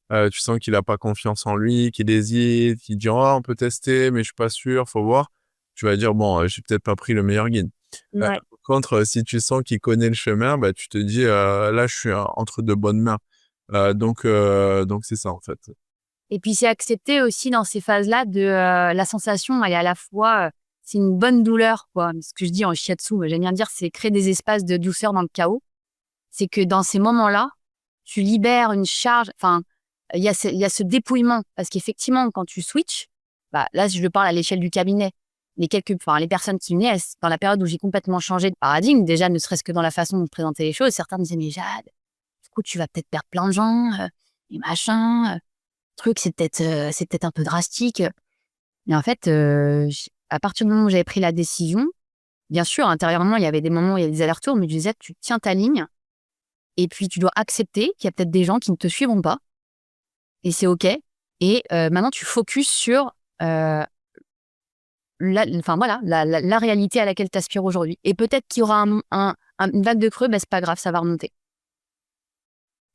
tu sens qu'il a pas confiance en lui, qu'il hésite, qu'il dit, oh, on peut tester, mais je suis pas sûr, faut voir. Tu vas dire, bon, j'ai peut-être pas pris le meilleur guide. Ouais. Par contre, si tu sens qu'il connaît le chemin, bah, tu te dis, là, je suis entre de bonnes mains. Donc c'est ça en fait. Et puis, c'est accepter aussi dans ces phases-là de la sensation, elle est à la fois, c'est une bonne douleur, quoi. Ce que je dis en shiatsu, j'aime bien dire, c'est créer des espaces de douceur dans le chaos. C'est que dans ces moments-là, tu libères une charge. Enfin, il y a ce dépouillement. Parce qu'effectivement, quand tu switches, bah, là, je parle à l'échelle du cabinet. Les personnes qui naissent dans la période où j'ai complètement changé de paradigme, déjà, ne serait-ce que dans la façon dont je présentais les choses, certains me disaient, mais Jade, du coup, tu vas peut-être perdre plein de gens, et machin. Truc, c'est peut-être un peu drastique. Mais en fait, à partir du moment où j'avais pris la décision, bien sûr, intérieurement, il y avait des moments où il y avait des allers-retours, mais je disais, tu tiens ta ligne. Et puis, tu dois accepter qu'il y a peut-être des gens qui ne te suivront pas. Et c'est OK. Et maintenant, tu focuses sur la réalité à laquelle tu aspires aujourd'hui. Et peut-être qu'il y aura une vague de creux, ben, c'est pas grave, ça va remonter.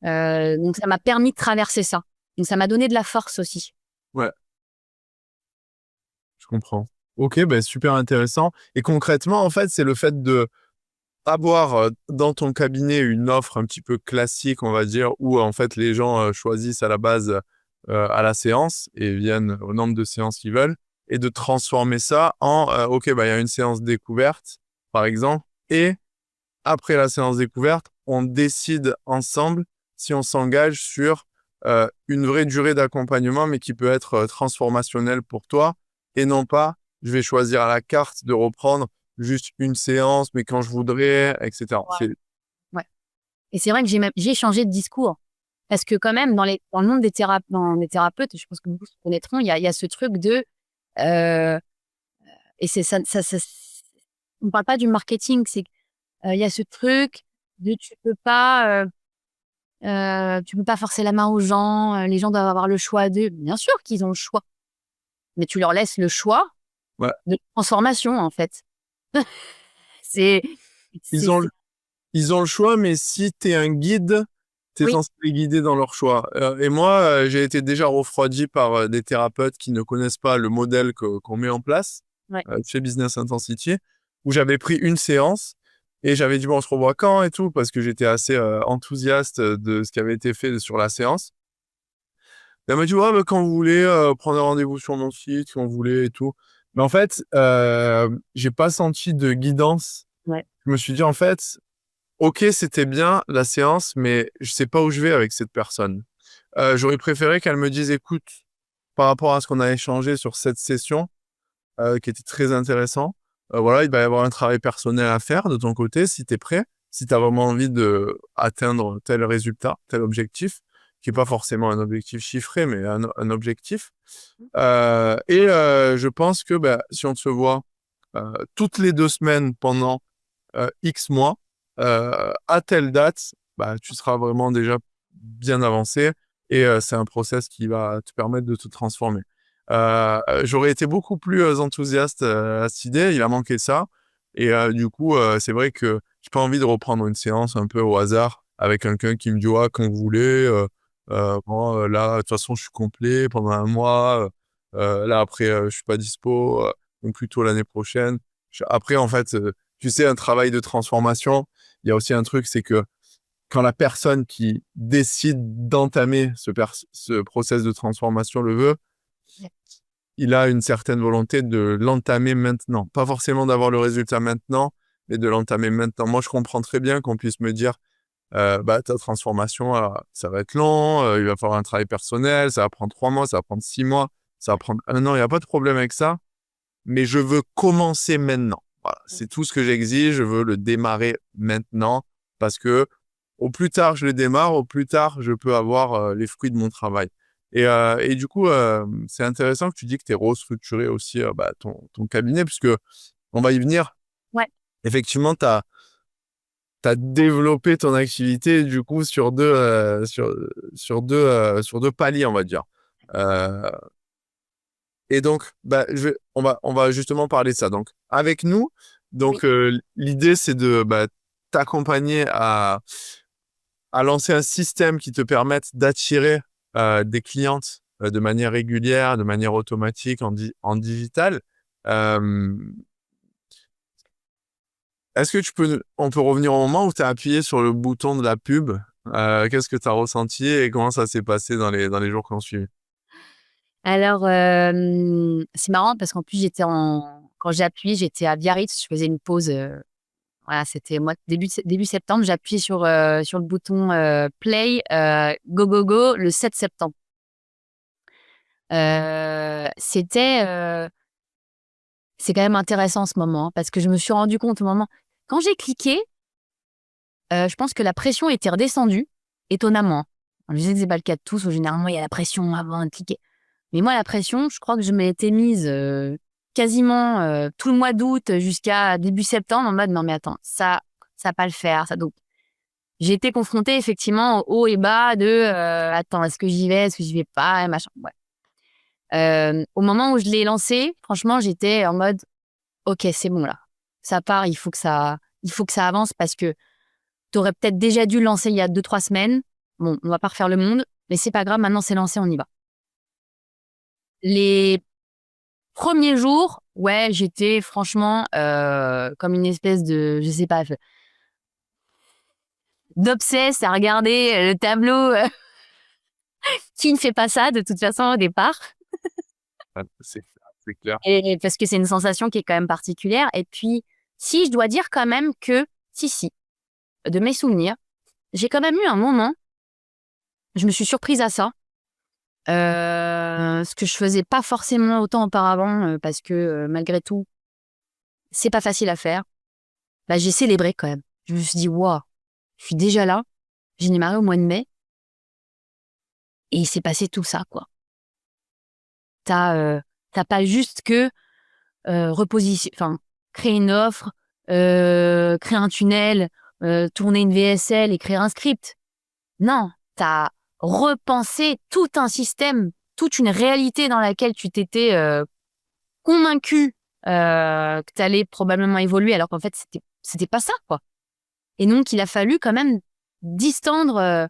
Donc, ça m'a permis de traverser ça. Donc, ça m'a donné de la force aussi. Ouais, je comprends. Ok, ben super intéressant. Et concrètement, en fait, c'est le fait de avoir dans ton cabinet une offre un petit peu classique, on va dire, où en fait les gens choisissent à la base à la séance et viennent au nombre de séances qu'ils veulent, et de transformer ça en ok, bah il y a une séance découverte, par exemple, et après la séance découverte, on décide ensemble si on s'engage sur une vraie durée d'accompagnement, mais qui peut être transformationnelle pour toi, et non pas je vais choisir à la carte de reprendre juste une séance, mais quand je voudrais, etc. Ouais. Ouais. Et c'est vrai que j'ai changé de discours. Parce que quand même, dans le monde dans les thérapeutes, je pense que beaucoup se connaîtront, il y a ce truc de... euh, et c'est on ne parle pas du marketing, c'est il y a ce truc de tu peux pas forcer la main aux gens, les gens doivent avoir le choix d'eux. Bien sûr qu'ils ont le choix, mais tu leur laisses le choix Ouais. de transformation, en fait. C'est, Ils c'est, ont, c'est- ils ont le choix, mais si tu es un guide, tu es oui, censé les guider dans leur choix. Et moi, j'ai été déjà refroidi par des thérapeutes qui ne connaissent pas le modèle qu'on met en place ouais. chez Business Intensity, où j'avais pris une séance et j'avais dit, bon, on se revoit quand et tout, parce que j'étais assez enthousiaste de ce qui avait été fait sur la séance. Et elle m'a dit, ouais, bah, quand vous voulez, prenez rendez-vous sur mon site, quand vous voulez et tout. Mais en fait, j'ai pas senti de guidance. Ouais. Je me suis dit, en fait, ok, c'était bien la séance, mais je sais pas où je vais avec cette personne. J'aurais préféré qu'elle me dise, écoute, par rapport à ce qu'on a échangé sur cette session, qui était très intéressant, voilà, il va y avoir un travail personnel à faire de ton côté, si tu es prêt, si tu as vraiment envie de atteindre tel résultat, tel objectif, qui est pas forcément un objectif chiffré, mais un objectif. Je pense que bah, si on se voit toutes les 2 semaines pendant X mois, à telle date, bah, tu seras vraiment déjà bien avancé, et c'est un process qui va te permettre de te transformer. J'aurais été beaucoup plus enthousiaste à cette idée, il a manqué ça. Et du coup, c'est vrai que j'ai pas envie de reprendre une séance un peu au hasard avec quelqu'un qui me dit, ouais, quand vous voulez, bon, là, de toute façon, je suis complet pendant un mois, là, après, je suis pas dispo, donc plutôt l'année prochaine. Après, en fait, tu sais, un travail de transformation, il y a aussi un truc, c'est que quand la personne qui décide d'entamer ce process de transformation le veut, il a une certaine volonté de l'entamer maintenant. Pas forcément d'avoir le résultat maintenant, mais de l'entamer maintenant. Moi, je comprends très bien qu'on puisse me dire, bah, ta transformation, ça va être long, il va falloir un travail personnel, ça va prendre 3 mois, ça va prendre 6 mois, ça va prendre un an, il n'y a pas de problème avec ça, mais je veux commencer maintenant. Voilà, c'est tout ce que j'exige, je veux le démarrer maintenant, parce que au plus tard je le démarre, au plus tard je peux avoir les fruits de mon travail. Et du coup, c'est intéressant que tu dis que tu es restructuré aussi bah, ton cabinet, puisque on va y venir. Ouais. Effectivement, tu as développé ton activité du coup sur deux paliers, on va dire. Euh, et donc, bah, on va justement parler de ça. Donc, avec nous, Oui. donc l'idée c'est de bah, t'accompagner à lancer un système qui te permette d'attirer des clientes de manière régulière, de manière automatique, en digital. Euh, Est-ce que on peut revenir au moment où tu as appuyé sur le bouton de la pub Qu'est-ce que tu as ressenti et comment ça s'est passé dans les jours qui ont suivi? Alors, c'est marrant parce qu'en plus, quand j'ai appuyé, j'étais à Biarritz, je faisais une pause. Voilà, c'était moi, début septembre, j'ai appuyé sur le bouton play, go, go, go, le 7 septembre. C'est quand même intéressant ce moment, parce que je me suis rendu compte au moment. Quand j'ai cliqué, je pense que la pression était redescendue, étonnamment. Je sais que c'est pas le cas de tous, où généralement il y a la pression avant de cliquer. Mais moi, la pression, je crois que je m'étais mise quasiment tout le mois d'août jusqu'à début septembre en mode non mais attends, ça va pas le faire. Ça. Donc, j'ai été confrontée effectivement au haut et bas de attends, est-ce que j'y vais, est-ce que j'y vais pas, machin. Ouais. Au moment où je l'ai lancé, franchement, j'étais en mode ok, c'est bon là, ça part, il faut que ça avance parce que tu aurais peut-être déjà dû le lancer il y a 2-3 semaines. Bon, on va pas refaire le monde, mais c'est pas grave, maintenant c'est lancé, on y va. Les premiers jours, ouais, j'étais franchement comme une espèce de, je sais pas, d'obsesse à regarder le tableau. Qui ne fait pas ça de toute façon au départ? Ah, c'est clair. Et parce que c'est une sensation qui est quand même particulière. Et puis, si je dois dire quand même que, si, de mes souvenirs, j'ai quand même eu un moment, je me suis surprise à ça, ce que je faisais pas forcément autant auparavant, parce que malgré tout, c'est pas facile à faire. Bah, j'ai célébré quand même. Je me suis dit, waouh, je suis déjà là, j'ai démarré au mois de mai, et il s'est passé tout ça, quoi. T'as pas juste que enfin, créer une offre, créer un tunnel, tourner une VSL, écrire un script. Non, tu as repensé tout un système, toute une réalité dans laquelle tu t'étais convaincu que tu allais probablement évoluer, alors qu'en fait, c'était pas ça, quoi. Et donc, il a fallu quand même distendre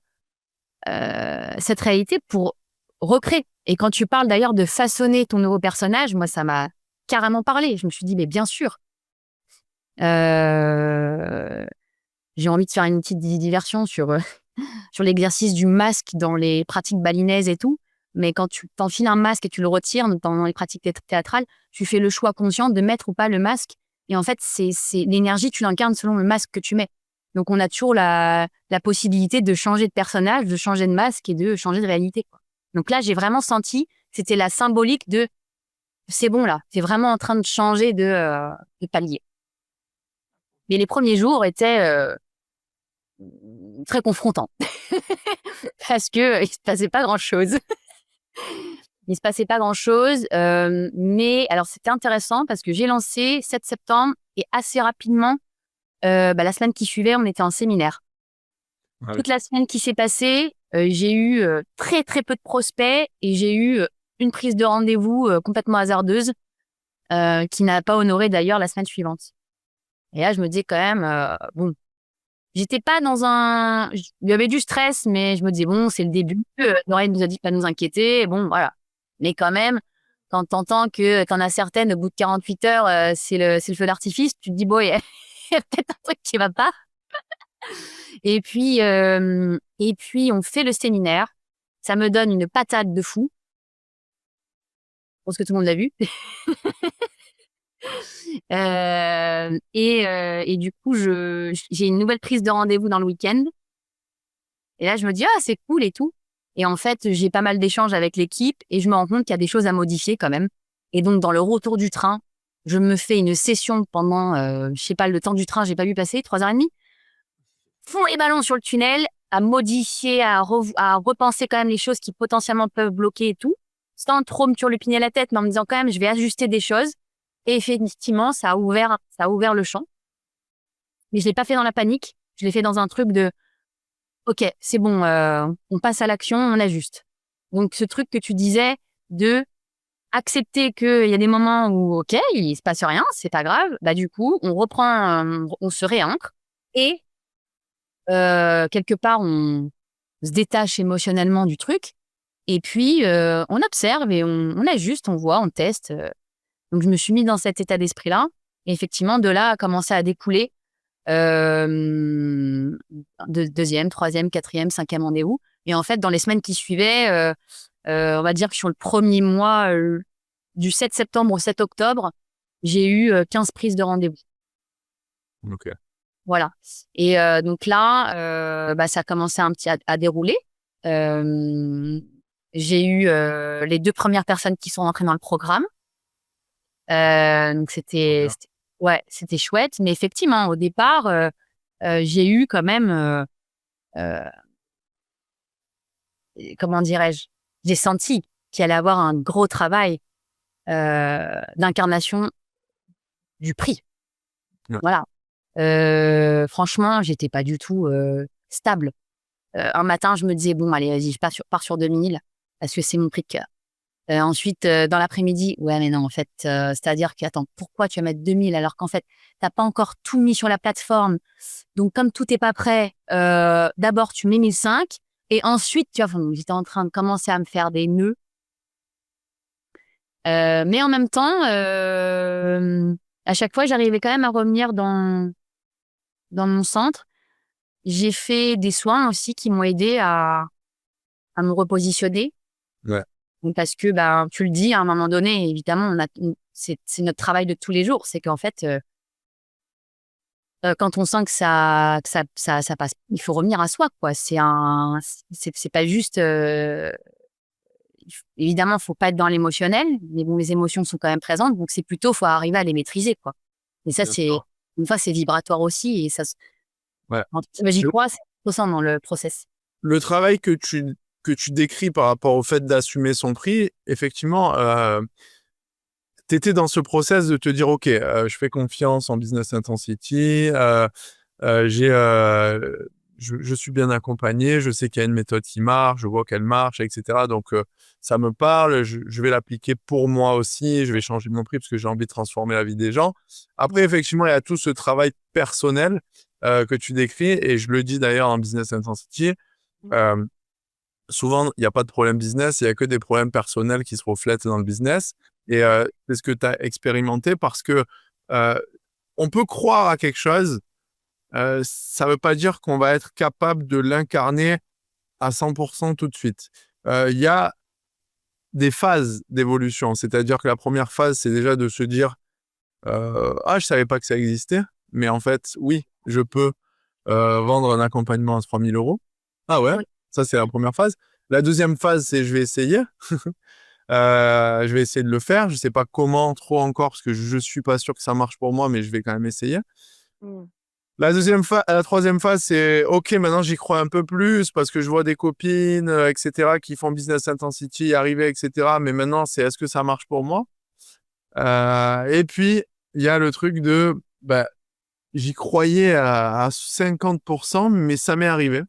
cette réalité pour recréer. Et quand tu parles d'ailleurs de façonner ton nouveau personnage, moi, ça m'a carrément parlé. Je me suis dit, mais bien sûr, j'ai envie de faire une petite diversion sur, sur l'exercice du masque dans les pratiques balinaises et tout. Mais quand tu t'enfiles un masque et tu le retires dans les pratiques théâtrales, tu fais le choix conscient de mettre ou pas le masque. Et en fait, c'est l'énergie, tu l'incarnes selon le masque que tu mets. Donc, on a toujours la possibilité de changer de personnage, de changer de masque et de changer de réalité, quoi. Donc là, j'ai vraiment senti que c'était la symbolique de c'est bon là, c'est vraiment en train de changer de palier. Mais les premiers jours étaient très confrontants parce que il se passait pas grand-chose. Il se passait pas grand-chose, mais alors c'était intéressant parce que j'ai lancé 7 septembre et assez rapidement, la semaine qui suivait, on était en séminaire. Ah oui. Toute la semaine qui s'est passée, j'ai eu très très peu de prospects et j'ai eu une prise de rendez-vous complètement hasardeuse qui n'a pas honoré d'ailleurs la semaine suivante. Et là, je me disais quand même, bon, j'étais pas dans un... Il y avait du stress, mais je me disais, bon, c'est le début. Nora nous a dit de pas nous inquiéter. Bon, voilà. Mais quand même, quand t'entends que t'en as certaines, au bout de 48 heures, c'est le feu d'artifice, tu te dis, bon, il y a peut-être un truc qui va pas. Et puis, on fait le séminaire. Ça me donne une patate de fou. Je pense que tout le monde l'a vu. Et du coup, j'ai une nouvelle prise de rendez-vous dans le week-end. Et là, je me dis, ah, c'est cool et tout. Et en fait, j'ai pas mal d'échanges avec l'équipe et je me rends compte qu'il y a des choses à modifier quand même. Et donc, dans le retour du train, je me fais une session pendant, je sais pas, le temps du train, j'ai pas vu passer, 3h30. Fond les ballons sur le tunnel, à modifier, à repenser quand même les choses qui potentiellement peuvent bloquer et tout. Sans trop me turlupiner la tête, mais en me disant quand même, je vais ajuster des choses. Et effectivement, ça a ouvert le champ. Mais je l'ai pas fait dans la panique. Je l'ai fait dans un truc de ok, c'est bon, on passe à l'action, on ajuste. Donc, ce truc que tu disais de accepter qu'il y a des moments où, ok, il se passe rien, c'est pas grave. Bah, du coup, on reprend, on se réancre et quelque part, on se détache émotionnellement du truc. Et puis, on observe et on ajuste, on voit, on teste. Donc, je me suis mis dans cet état d'esprit-là. Et effectivement, de là a commencé à découler Deuxième, troisième, quatrième, cinquième rendez-vous. Et en fait, dans les semaines qui suivaient, on va dire que sur le premier mois, du 7 septembre au 7 octobre, j'ai eu 15 prises de rendez-vous. Ok. Voilà. Et donc là, ça a commencé un petit à dérouler. J'ai eu les 2 premières personnes qui sont rentrées dans le programme. Donc Trop bien. c'était chouette. Mais effectivement, au départ, j'ai eu quand même, euh, comment dirais-je, j'ai senti qu'il allait avoir un gros travail d'incarnation du prix. Ouais. Voilà. Franchement, j'étais pas du tout stable. Un matin, je me disais, bon, allez, vas-y, je pars sur 2000 parce que c'est mon prix de cœur. Ensuite, dans l'après-midi, ouais, mais non, en fait, c'est-à-dire que, attends, pourquoi tu vas mettre 2000 alors qu'en fait, t'as pas encore tout mis sur la plateforme. Donc, comme tout est pas prêt, d'abord, tu mets 1005 et ensuite, tu vois, enfin, j'étais en train de commencer à me faire des nœuds. Mais en même temps, à chaque fois, j'arrivais quand même à revenir dans mon centre. J'ai fait des soins aussi qui m'ont aidé à me repositionner. Ouais. Donc, parce que, ben, tu le dis, à un moment donné, évidemment, c'est notre travail de tous les jours. C'est qu'en fait, quand on sent que ça passe, il faut revenir à soi, quoi. C'est pas juste, évidemment, faut pas être dans l'émotionnel, mais bon, les émotions sont quand même présentes. Donc, c'est plutôt, faut arriver à les maîtriser, quoi. Et ça, Bien sûr. une fois, c'est vibratoire aussi. Et ça, Ouais. j'y crois, c'est important dans le process. Le travail que tu décris par rapport au fait d'assumer son prix, effectivement, tu étais dans ce process de te dire, OK, je fais confiance en Business Intensity, j'ai, je suis bien accompagné, je sais qu'il y a une méthode qui marche, je vois qu'elle marche, etc. Donc, ça me parle, je vais l'appliquer pour moi aussi, je vais changer mon prix parce que j'ai envie de transformer la vie des gens. Après, effectivement, il y a tout ce travail personnel que tu décris, et je le dis d'ailleurs en Business Intensity. Euh, Souvent, il n'y a pas de problème business, il y a que des problèmes personnels qui se reflètent dans le business. Et c'est ce que tu as expérimenté parce que euh, on peut croire à quelque chose, ça ne veut pas dire qu'on va être capable de l'incarner à 100% tout de suite. Il y a des phases d'évolution, c'est-à-dire que la première phase, c'est déjà de se dire ah, je savais pas que ça existait, mais en fait, oui, je peux vendre un accompagnement à 3 000 euros. Ah ouais, Oui. ça c'est la première phase. La deuxième phase, c'est je vais essayer. Je vais essayer de le faire. Je sais pas comment trop encore parce que je suis pas sûr que ça marche pour moi, mais je vais quand même essayer. Mm. La troisième phase, c'est OK, maintenant j'y crois un peu plus parce que je vois des copines, etc., qui font Business Intensity arriver, etc. Mais maintenant, c'est est-ce que ça marche pour moi? Et puis, il y a le truc de, bah, j'y croyais à 50%, mais ça m'est arrivé.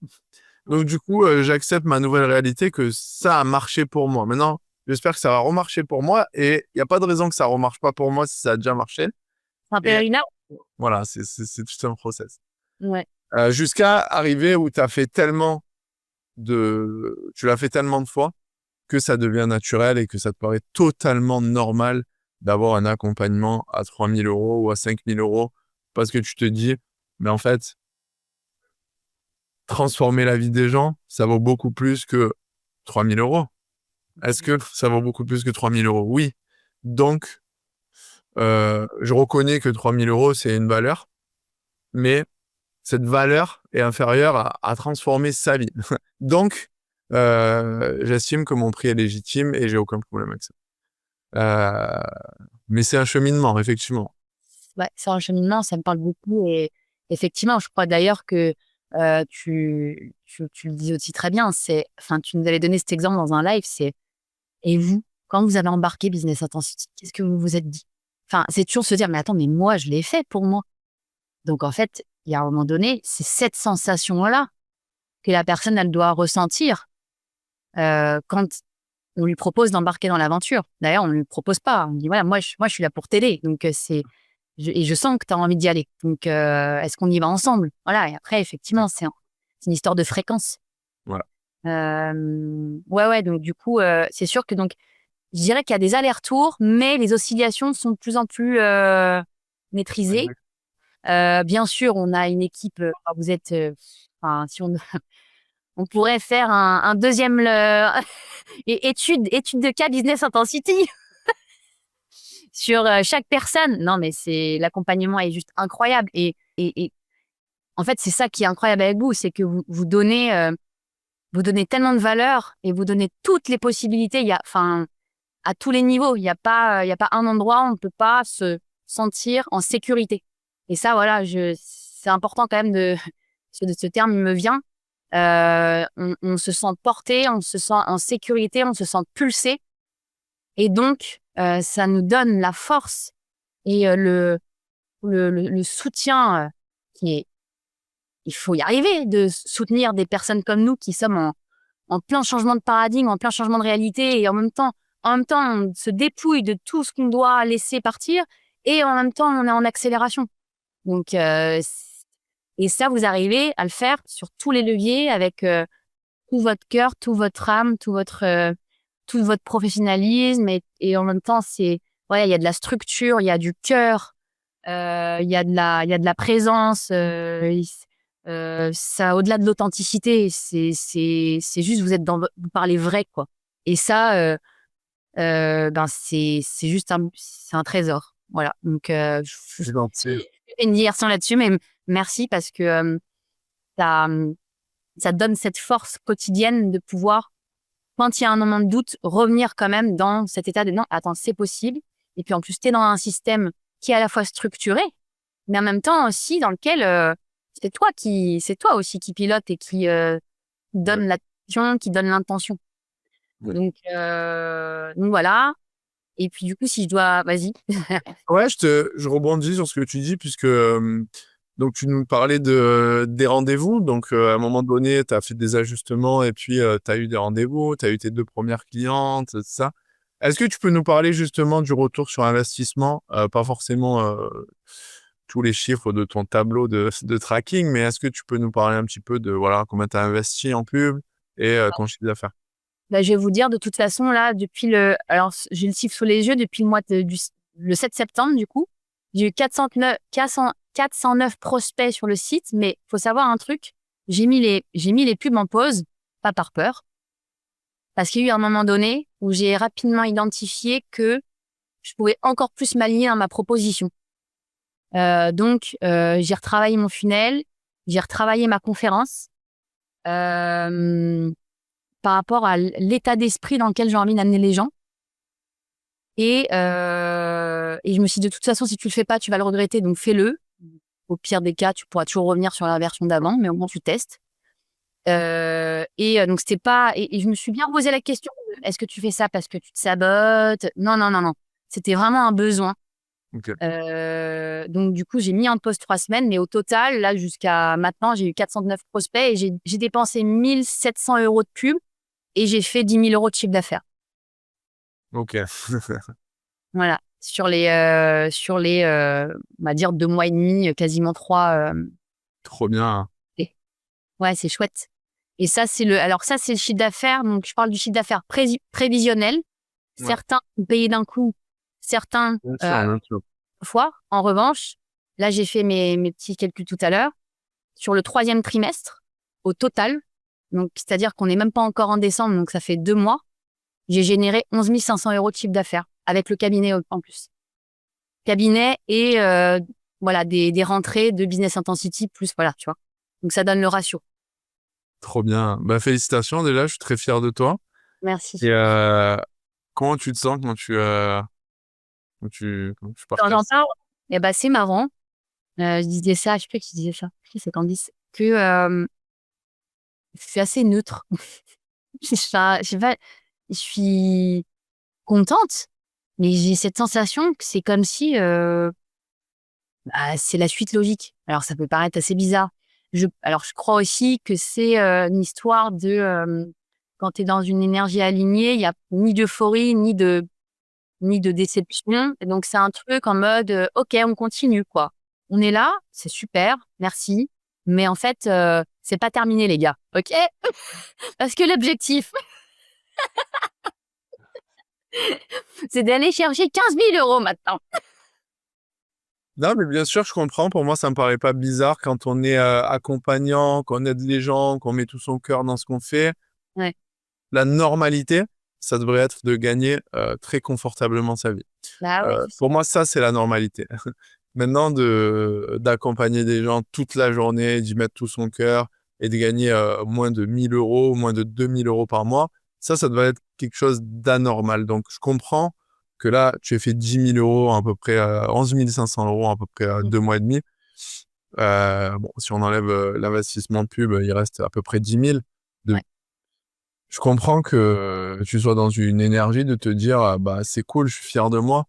Donc, du coup, j'accepte ma nouvelle réalité que ça a marché pour moi. Maintenant, j'espère que ça va remarcher pour moi et il n'y a pas de raison que ça remarche pas pour moi si ça a déjà marché. Un Et peu une heure. voilà, c'est tout un process. Ouais. Jusqu'à arriver où tu as fait tellement tu l'as fait tellement de fois que ça devient naturel et que ça te paraît totalement normal d'avoir un accompagnement à 3 000 euros ou à 5 000 euros parce que tu te dis, mais en fait, transformer la vie des gens, ça vaut beaucoup plus que 3 000 euros. Est-ce que ça vaut beaucoup plus que 3 000 euros? Oui. Donc, je reconnais que 3 000 euros, c'est une valeur, mais cette valeur est inférieure à transformer sa vie. Donc, j'estime que mon prix est légitime et j'ai aucun problème avec ça. Mais c'est un cheminement, effectivement. Ouais, c'est un cheminement, ça me parle beaucoup. Et effectivement, je crois d'ailleurs que tu le dis aussi très bien. Enfin, tu nous avais donné cet exemple dans un live. Et vous, quand vous avez embarqué Business Intensity, qu'est-ce que vous vous êtes dit? Enfin, c'est toujours se dire, mais attends, mais moi, je l'ai fait pour moi. Donc, en fait, il y a un moment donné, c'est cette sensation-là que la personne, elle doit ressentir quand on lui propose d'embarquer dans l'aventure. D'ailleurs, on ne lui propose pas. On dit, voilà, moi, je suis là pour t'aider. Donc, et je sens que tu as envie d'y aller. Donc, est-ce qu'on y va ensemble? Voilà. Et après, effectivement, c'est une histoire de fréquence. Voilà. Ouais. Donc, du coup, c'est sûr que donc, je dirais qu'il y a des allers-retours, mais les oscillations sont de plus en plus maîtrisées. Exact. Bien sûr, on a une équipe. Vous êtes, enfin, si on, on pourrait faire un deuxième étude de cas business intensity sur chaque personne. Non, mais l'accompagnement est juste incroyable. Et en fait, c'est ça qui est incroyable avec vous, c'est que vous donnez tellement de valeur et vous donnez toutes les possibilités. Enfin, à tous les niveaux. Il y a pas un endroit où on ne peut pas se sentir en sécurité. Et ça, voilà, c'est important quand même ce terme me vient. On se sent porté, on se sent en sécurité, on se sent pulsé. Et donc, ça nous donne la force et le soutien qui est. Il faut y arriver de soutenir des personnes comme nous qui sommes en plein changement de paradigme, en plein changement de réalité et en même temps, on se dépouille de tout ce qu'on doit laisser partir et en même temps, on est en accélération. Donc, et ça, vous arrivez à le faire sur tous les leviers avec tout votre cœur, tout votre âme, tout votre professionnalisme et en même temps, il y a de la structure, il y a du cœur, il y a de la présence. Ça, au-delà de l'authenticité, c'est juste vous parlez vrai, quoi. Et ça, ben c'est juste c'est un trésor. Voilà. Donc, je C'est gentil. fais une diversion là-dessus, mais merci parce que ça, ça donne cette force quotidienne de pouvoir, quand il y a un moment de doute, revenir quand même dans cet état de non, attends, c'est possible. Et puis en plus, tu es dans un système qui est à la fois structuré, mais en même temps aussi dans lequel c'est toi aussi qui pilote et qui Ouais. donne l'action, qui donne l'intention. Ouais. Donc voilà. Et puis du coup, si je dois, vas-y. Ouais, je rebondis sur ce que tu dis, puisque donc tu nous parlais des rendez-vous. Donc à un moment donné, tu as fait des ajustements et puis tu as eu des rendez-vous, tu as eu tes 2 premières clientes, tout ça. Est-ce que tu peux nous parler justement du retour sur investissement? Pas forcément tous les chiffres de ton tableau de tracking, mais est-ce que tu peux nous parler un petit peu de voilà, combien tu as investi en pub et ton chiffre d'affaires? Bah, je vais vous dire, de toute façon, là, alors, j'ai le chiffre sous les yeux depuis le le 7 septembre, du coup. J'ai eu 409 prospects sur le site, mais faut savoir un truc. J'ai mis les pubs en pause, pas par peur, parce qu'il y a eu un moment donné où j'ai rapidement identifié que je pouvais encore plus m'aligner dans ma proposition. Donc, j'ai retravaillé mon funnel, j'ai retravaillé ma conférence. Par rapport à l'état d'esprit dans lequel j'ai envie d'amener les gens. Et je me suis dit, de toute façon, si tu le fais pas, tu vas le regretter, donc fais-le. Au pire des cas, tu pourras toujours revenir sur la version d'avant, mais au moins tu testes. Donc c'était pas. Et je me suis bien posé la question, est-ce que tu fais ça parce que tu te sabotes? Non, non, non, non. C'était vraiment un besoin. Ok. Donc du coup, j'ai mis en pause 3 semaines, mais au total, là, jusqu'à maintenant, j'ai eu 409 prospects et j'ai dépensé 1700 € de pub et j'ai fait 10 000 € de chiffre d'affaires. Ok. Voilà, sur les on va dire 2 mois et demi, quasiment 3. Trop bien, hein. Ouais, c'est chouette. Et ça, alors ça, c'est le chiffre d'affaires. Donc, je parle du chiffre d'affaires prévisionnel. Ouais. Certains ont payé d'un coup, certains Bien sûr, bien sûr. fois. En revanche, là, j'ai fait mes petits calculs tout à l'heure. Sur le 3e trimestre, au total, donc c'est-à-dire qu'on n'est même pas encore en décembre, donc ça fait 2 mois, j'ai généré 11 500 € de chiffre d'affaires avec le cabinet en plus. Cabinet et voilà, des rentrées de Business Intensity plus, voilà, tu vois. Donc, ça donne le ratio. Trop bien. Bah, félicitations déjà, je suis très fier de toi. Et Merci. comment tu te sens quand tu Quand partages j'en ça? parle, eh ben, c'est marrant. Je disais ça, je sais plus qui disait ça. Je sais c'est Candice. Que je suis assez neutre. Je sais pas, je suis contente, mais j'ai cette sensation que c'est comme si c'est la suite logique. Alors, ça peut paraître assez bizarre. Alors, je crois aussi que c'est une histoire de quand tu es dans une énergie alignée, il n'y a ni d'euphorie, ni de déception. Et donc, c'est un truc en mode OK, on continue, quoi. On est là, c'est super, merci. Mais en fait, c'est pas terminé, les gars. OK? Parce que l'objectif, c'est d'aller chercher 15 000 € maintenant. Non, mais bien sûr, je comprends. Pour moi, ça me paraît pas bizarre quand on est accompagnant, qu'on aide les gens, qu'on met tout son cœur dans ce qu'on fait. Ouais. La normalité, ça devrait être de gagner très confortablement sa vie. Bah ouais, c'est ça. Pour moi, ça, c'est la normalité. Maintenant, d'accompagner des gens toute la journée, d'y mettre tout son cœur et de gagner moins de 1 000 euros, moins de 2 000 euros par mois, ça devrait être quelque chose d'anormal. Donc, je comprends que là, tu aies fait 10 000 euros, à peu près 11 500 euros, à peu près Mm. 2 mois et demi. Bon, si on enlève l'investissement de pub, il reste à peu près 10 000. De... Ouais. Je comprends que tu sois dans une énergie de te dire, bah, c'est cool, je suis fier de moi,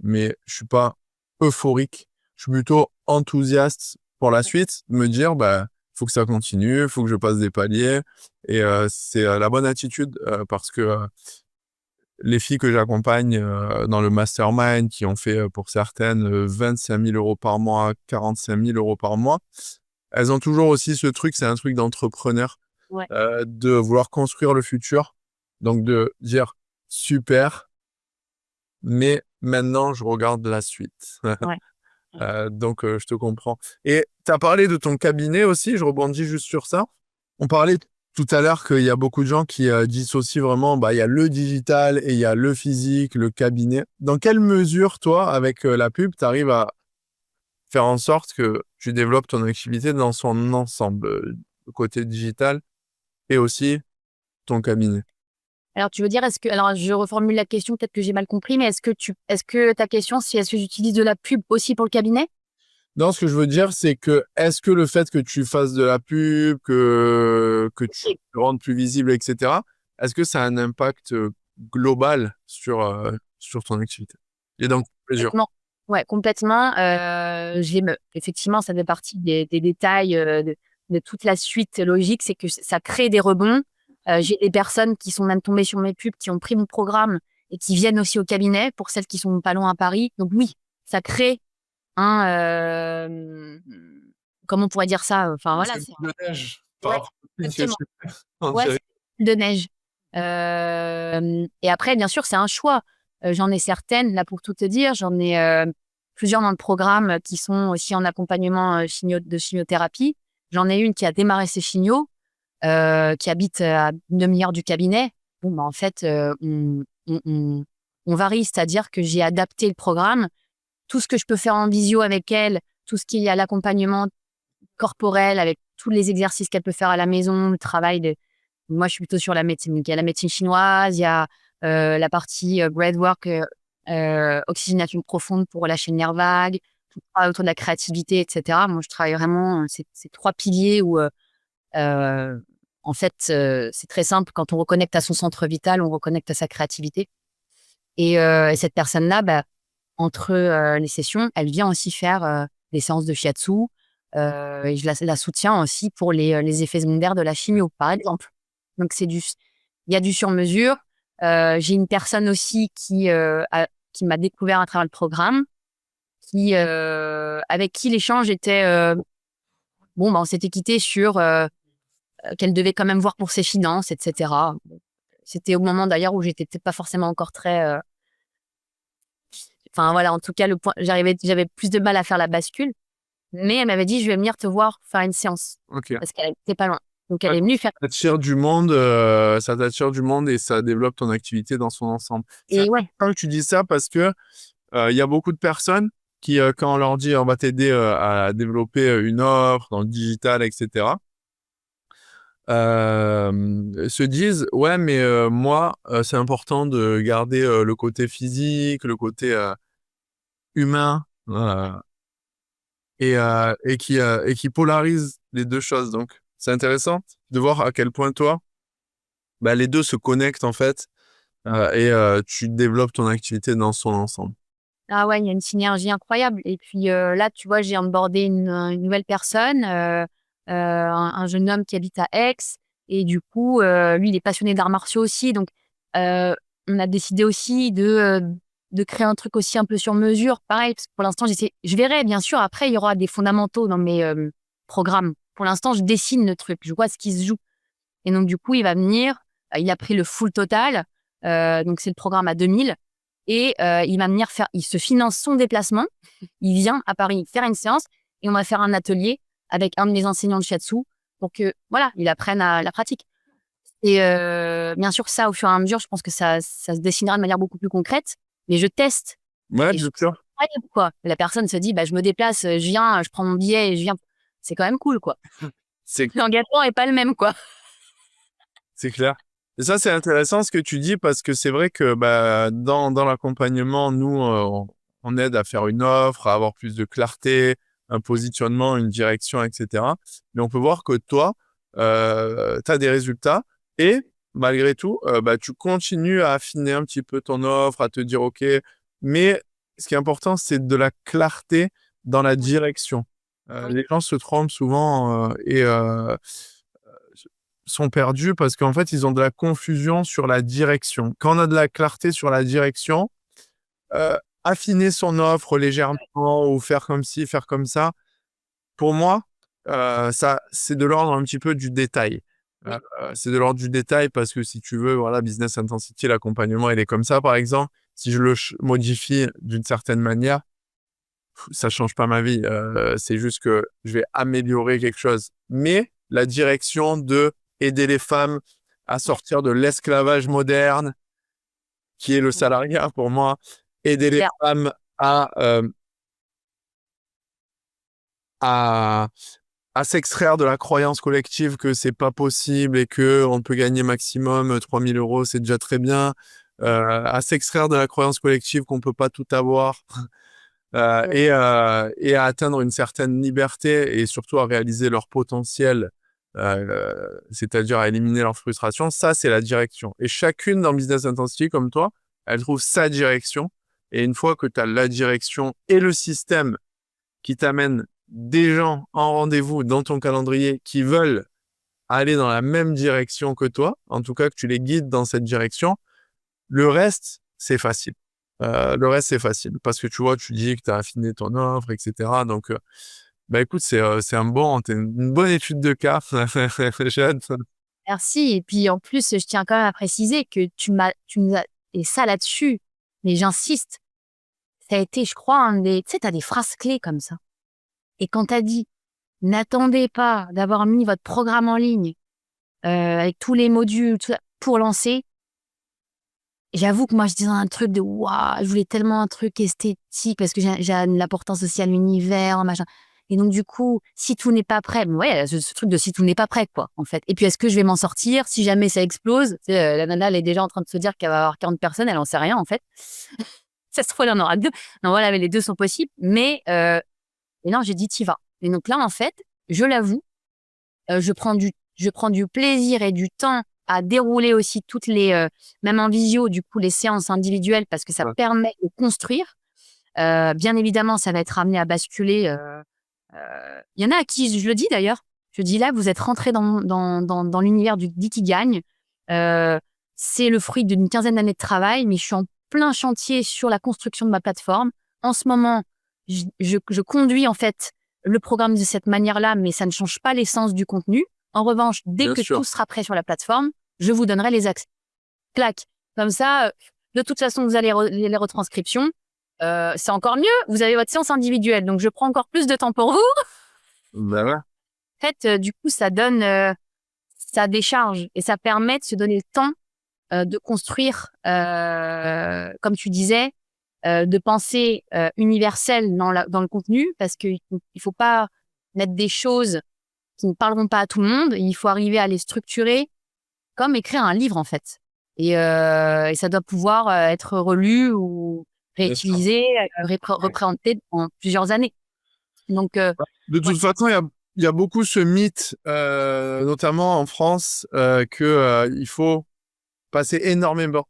mais je suis pas euphorique. Je suis plutôt enthousiaste pour la suite, me dire, bah, faut que ça continue, faut que je passe des paliers. Et c'est la bonne attitude parce que les filles que j'accompagne dans le mastermind, qui ont fait pour certaines 25 000 euros par mois, 45 000 euros par mois, elles ont toujours aussi ce truc, c'est un truc d'entrepreneur, Ouais. de vouloir construire le futur. Donc de dire, super, mais maintenant je regarde la suite. Ouais. Donc, je te comprends. Et tu as parlé de ton cabinet aussi, je rebondis juste sur ça. On parlait tout à l'heure qu'il y a beaucoup de gens qui dissocient vraiment, bah, il y a le digital et il y a le physique, le cabinet. Dans quelle mesure, toi, avec la pub, tu arrives à faire en sorte que tu développes ton activité dans son ensemble, le côté digital et aussi ton cabinet? Alors, tu veux dire, alors je reformule la question, peut-être que j'ai mal compris, mais est-ce que ta question, c'est est-ce que j'utilise de la pub aussi pour le cabinet? Non, ce que je veux dire, c'est que est-ce que le fait que tu fasses de la pub, que tu Oui. te rendes plus visible, etc., est-ce que ça a un impact global sur ton activité? Et donc, mesure. Complètement. Ouais, complètement. Effectivement, ça fait partie des détails de toute la suite logique, c'est que ça crée des rebonds. J'ai des personnes qui sont même tombées sur mes pubs, qui ont pris mon programme et qui viennent aussi au cabinet pour celles qui sont pas loin à Paris. Donc oui, ça crée un, comment on pourrait dire ça? Enfin voilà, C'est de neige par ouais, rapport au film que exactement. j'ai fait en Ouais, série. c'est de neige. Et après, bien sûr, c'est un choix. J'en ai certaines, là, pour tout te dire, j'en ai plusieurs dans le programme qui sont aussi en accompagnement de chimiothérapie. J'en ai une qui a démarré ses chimios, qui habite à une demi-heure du cabinet. Bon, bah, en fait, on varie, c'est-à-dire que j'ai adapté le programme. Tout ce que je peux faire en visio avec elle, tout ce qui est à l'accompagnement corporel, avec tous les exercices qu'elle peut faire à la maison, le travail de moi, je suis plutôt sur la médecine. Donc, il y a la médecine chinoise, il y a la partie breathwork, oxygénation profonde pour relâcher le nerf vague, tout le travail autour de la créativité, etc. Moi, je travaille vraiment ces trois piliers où, en fait, c'est très simple. Quand on reconnecte à son centre vital, on reconnecte à sa créativité. Et cette personne-là, bah, entre les sessions, elle vient aussi faire des séances de shiatsu. Et je la soutiens aussi pour les effets secondaires de la chimio, par exemple. Donc, il y a du sur-mesure. J'ai une personne aussi qui m'a découvert à travers le programme, avec qui l'échange était bon. Bah, on s'était quitté sur qu'elle devait quand même voir pour ses finances, etc. C'était au moment d'ailleurs où j'étais peut-être pas forcément encore très. Enfin voilà, en tout cas, j'avais plus de mal à faire la bascule. Mais elle m'avait dit, je vais venir te voir faire une séance Ok. parce qu'elle était pas loin. Donc elle Ouais, est venue faire. ça t'attire du monde et ça développe ton activité dans son ensemble. C'est Et ouais. intéressant que tu dis ça parce que il y a beaucoup de personnes qui, quand on leur dit on va t'aider à développer une offre dans le digital, etc., se disent ouais, mais moi, c'est important de garder le côté physique, le côté humain, et qui polarisent les deux choses. Donc, c'est intéressant de voir à quel point toi, bah, les deux se connectent en fait, et tu développes ton activité dans son ensemble. Ah ouais, il y a une synergie incroyable. Et puis là, tu vois, j'ai onboardé une nouvelle personne, un jeune homme qui habite à Aix. Et du coup, lui, il est passionné d'arts martiaux aussi. Donc, on a décidé aussi de créer un truc aussi un peu sur mesure. Pareil, parce que pour l'instant, je verrai, bien sûr, après, il y aura des fondamentaux dans mes programmes. Pour l'instant, je dessine le truc, je vois ce qui se joue. Et donc, du coup, il va venir, il a pris le full total. Donc, c'est le programme à 2 000. et il va venir il se finance son déplacement. Il vient à Paris faire une séance et on va faire un atelier avec un de mes enseignants de shiatsu pour que, voilà, il apprenne la pratique. Et bien sûr, ça, au fur et à mesure, je pense que ça se dessinera de manière beaucoup plus concrète. Mais je teste. Ouais, Et bien je sûr. incroyable, quoi. La personne se dit, je me déplace, je viens, je prends mon billet et je viens. C'est quand même cool, quoi. C'est L'engagement est pas le même, quoi. C'est clair. Et ça, c'est intéressant ce que tu dis parce que c'est vrai que dans l'accompagnement, nous, on aide à faire une offre, à avoir plus de clarté, un positionnement, une direction, etc. Mais on peut voir que toi, tu as des résultats et malgré tout, tu continues à affiner un petit peu ton offre, à te dire, OK, mais ce qui est important, c'est de la clarté dans la direction. Oui. Les gens se trompent souvent et sont perdus parce qu'en fait, ils ont de la confusion sur la direction. Quand on a de la clarté sur la direction, affiner son offre légèrement ou faire comme ci, faire comme ça, pour moi, ça, c'est de l'ordre un petit peu du détail. Oui. C'est de l'ordre du détail parce que si tu veux, voilà, Business Intensity, l'accompagnement, il est comme ça, par exemple. Si je le modifie d'une certaine manière, ça change pas ma vie. C'est juste que je vais améliorer quelque chose. Mais la direction de aider les femmes à sortir de l'esclavage moderne, qui est le salariat pour moi, aider les Claire. femmes à, à s'extraire de la croyance collective que c'est pas possible et que on peut gagner maximum 3000 euros, c'est déjà très bien. À s'extraire de la croyance collective qu'on peut pas tout avoir. Et à atteindre une certaine liberté et surtout à réaliser leur potentiel, c'est-à-dire à éliminer leur frustration. Ça, c'est la direction. Et chacune dans Business Intensity, comme toi, elle trouve sa direction. Et une fois que tu as la direction et le système qui t'amène des gens en rendez-vous dans ton calendrier qui veulent aller dans la même direction que toi, en tout cas que tu les guides dans cette direction, le reste, c'est facile. Le reste, c'est facile parce que tu vois, tu dis que tu as affiné ton offre, etc. Donc, écoute, c'est une bonne étude de cas. J'ai hâte. Merci. Et puis, en plus, je tiens quand même à préciser que tu nous as, et ça là-dessus, mais j'insiste, ça a été, je crois, tu sais, t'as des phrases clés comme ça. Et quand t'as dit, n'attendez pas d'avoir mis votre programme en ligne, avec tous les modules, tout ça, pour lancer. J'avoue que moi, je disais un truc de waouh, je voulais tellement un truc esthétique parce que j'ai l'importance aussi à l'univers, machin. Et donc, du coup, si tout n'est pas prêt, ouais, ce truc de si tout n'est pas prêt, quoi, en fait. Et puis, est-ce que je vais m'en sortir si jamais ça explose? Tu sais, la nana, elle est déjà en train de se dire qu'elle va avoir 40 personnes, elle en sait rien, en fait. Ça se trouve, elle en aura 2. Non, voilà, mais les 2 sont possibles. Mais non, j'ai dit, t'y vas. Et donc là, en fait, je l'avoue, je prends du plaisir et du temps à dérouler aussi toutes les, même en visio, du coup, les séances individuelles parce que ça Ouais. permet de construire. Bien évidemment, ça va être amené à basculer. Il y en a à qui je le dis d'ailleurs. Je dis là, vous êtes rentrés dans l'univers du d'Ikigai. C'est le fruit d'une quinzaine d'années de travail, mais je suis en plein chantier sur la construction de ma plateforme. En ce moment, je conduis en fait le programme de cette manière-là, mais ça ne change pas l'essence du contenu. En revanche, dès Bien que sûr. tout sera prêt sur la plateforme, je vous donnerai les accès. Clac. Comme ça, de toute façon, vous avez les retranscriptions. C'est encore mieux. Vous avez votre séance individuelle, donc je prends encore plus de temps pour vous. Ben ouais. En fait, du coup, ça donne, ça décharge et ça permet de se donner le temps de construire, comme tu disais, de penser universelle dans le contenu, parce qu'il il faut pas mettre des choses qui ne parleront pas à tout le monde. Il faut arriver à les structurer comme écrire un livre, en fait. Et ça doit pouvoir être relu ou Bien sûr. réutilisé, représenté en plusieurs années. Donc, De ouais. toute façon, il y a beaucoup ce mythe, notamment en France, que il faut passer énormément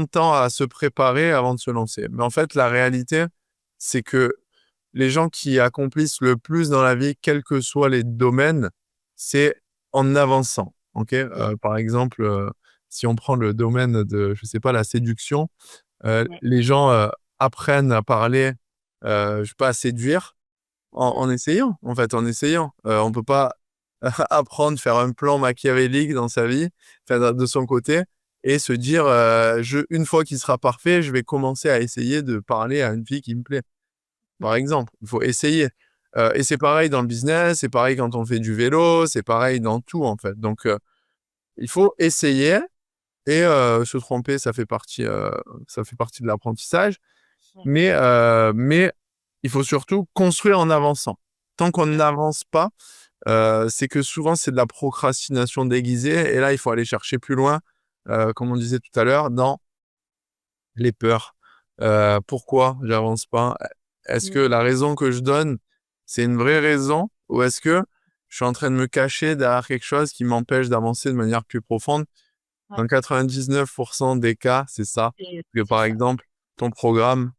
de temps à se préparer avant de se lancer. Mais en fait, la réalité, c'est que les gens qui accomplissent le plus dans la vie, quels que soient les domaines, c'est en avançant. Ok. Par exemple, si on prend le domaine de, je sais pas, la séduction, Ouais. les gens apprennent à parler, je sais pas, à séduire en essayant. En fait, en essayant. On peut pas apprendre, faire un plan machiavélique dans sa vie, enfin, de son côté, et se dire, une fois qu'il sera parfait, je vais commencer à essayer de parler à une fille qui me plaît. Par exemple, il faut essayer. Et c'est pareil dans le business, c'est pareil quand on fait du vélo, c'est pareil dans tout, en fait. Donc, il faut essayer et se tromper, ça fait partie de l'apprentissage. Mais il faut surtout construire en avançant. Tant qu'on n'avance pas, c'est que souvent, c'est de la procrastination déguisée. Et là, il faut aller chercher plus loin, comme on disait tout à l'heure, dans les peurs. Pourquoi j'avance pas? Est-ce que la raison que je donne, c'est une vraie raison ou est-ce que je suis en train de me cacher derrière quelque chose qui m'empêche d'avancer de manière plus profonde? Ouais. Dans 99% des cas, c'est ça. Que C'est par ça. exemple, ton programme,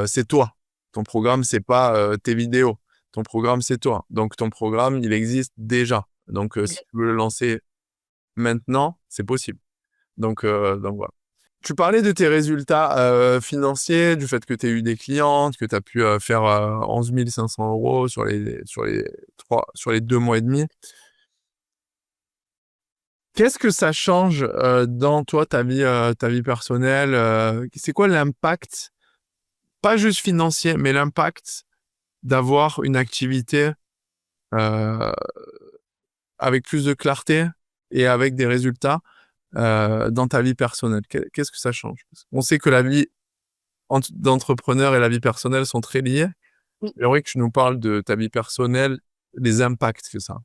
c'est toi. Ton programme, c'est pas tes vidéos. Ton programme, c'est toi. Donc, ton programme, il existe déjà. Donc, si tu veux le lancer maintenant, c'est possible. Donc voilà. Tu parlais de tes résultats financiers, du fait que tu as eu des clientes, que tu as pu faire 11 500 euros sur les 2 mois et demi. Qu'est-ce que ça change dans toi, ta vie personnelle? C'est quoi l'impact, pas juste financier, mais l'impact d'avoir une activité euh, avec plus de clarté et avec des résultats dans ta vie personnelle? Qu'est-ce que ça change? On sait que la vie d'entrepreneur et la vie personnelle sont très liées. Oui. J'aimerais que tu nous parles de ta vie personnelle, les impacts que ça a.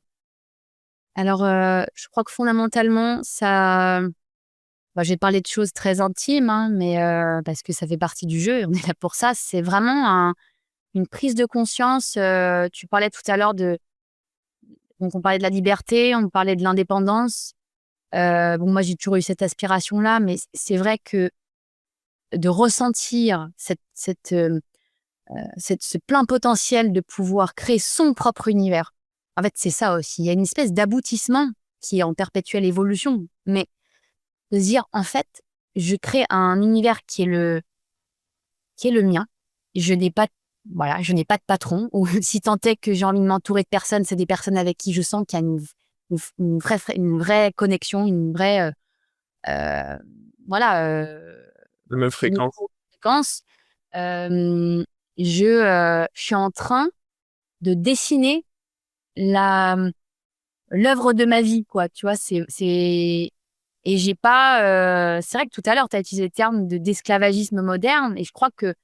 Alors, je crois que fondamentalement, ça. Bah, je vais parler de choses très intimes, hein, mais parce que ça fait partie du jeu et on est là pour ça. C'est vraiment une prise de conscience. Tu parlais tout à l'heure donc on parlait de la liberté, on parlait de l'indépendance. Bon, moi, j'ai toujours eu cette aspiration-là, mais c'est vrai que de ressentir ce plein potentiel de pouvoir créer son propre univers. En fait, c'est ça aussi. Il y a une espèce d'aboutissement qui est en perpétuelle évolution, mais de se dire, en fait, je crée un univers qui est le mien. Je n'ai pas, voilà, je n'ai pas de patron, ou si tant est que j'ai envie de m'entourer de personnes, c'est des personnes avec qui je sens qu'il y a une vraie connexion, une vraie, euh, voilà, De même une fréquence. fréquence. Euh, je suis en train de dessiner la l'œuvre de ma vie, quoi. Tu vois, et j'ai pas. C'est vrai que tout à l'heure, tu as utilisé le terme d'esclavagisme moderne, et je crois que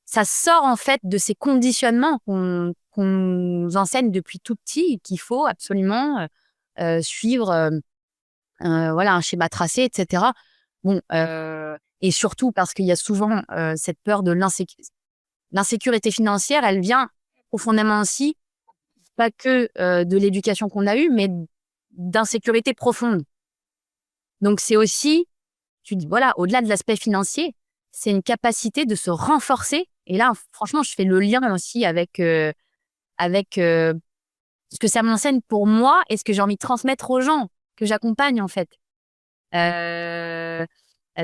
ça sort en fait de ces conditionnements qu'on nous enseigne depuis tout petit, et qu'il faut absolument suivre, voilà, un schéma tracé, etc. Bon, et surtout parce qu'il y a souvent cette peur de l'insécurité financière, elle vient profondément aussi, pas que de l'éducation qu'on a eue, mais d'insécurité profonde. Donc c'est aussi, tu dis, voilà, au-delà de l'aspect financier, c'est une capacité de se renforcer. Et là, franchement, je fais le lien aussi avec ce que ça m'enseigne pour moi et ce que j'ai envie de transmettre aux gens que j'accompagne, en fait. Tu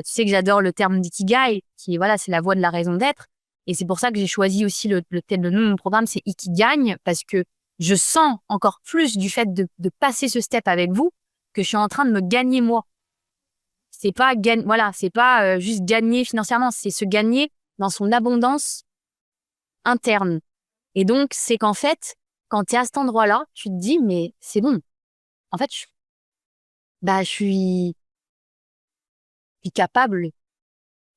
sais que j'adore le terme d'ikigai, qui est, voilà, c'est la voie de la raison d'être. Et c'est pour ça que j'ai choisi aussi le nom de mon programme, c'est Ikigagne, parce que je sens encore plus du fait de passer ce step avec vous que je suis en train de me gagner moi. C'est pas voilà, c'est pas juste gagner financièrement, c'est se gagner dans son abondance interne. Et donc, c'est qu'en fait, quand tu es à cet endroit-là, tu te dis, mais c'est bon. En fait, je suis capable.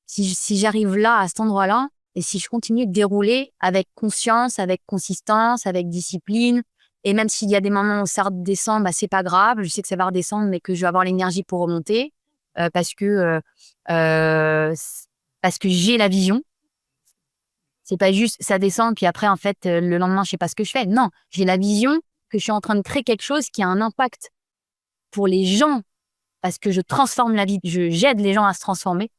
Si j'arrive là, à cet endroit-là, et si je continue de dérouler avec conscience, avec consistance, avec discipline, et même s'il y a des moments où ça redescend, c'est pas grave. Je sais que ça va redescendre, mais que je vais avoir l'énergie pour remonter, parce que j'ai la vision. C'est pas juste ça descend, puis après, en fait, le lendemain, je sais pas ce que je fais. Non, j'ai la vision que je suis en train de créer quelque chose qui a un impact pour les gens, parce que je transforme la vie, j'aide les gens à se transformer.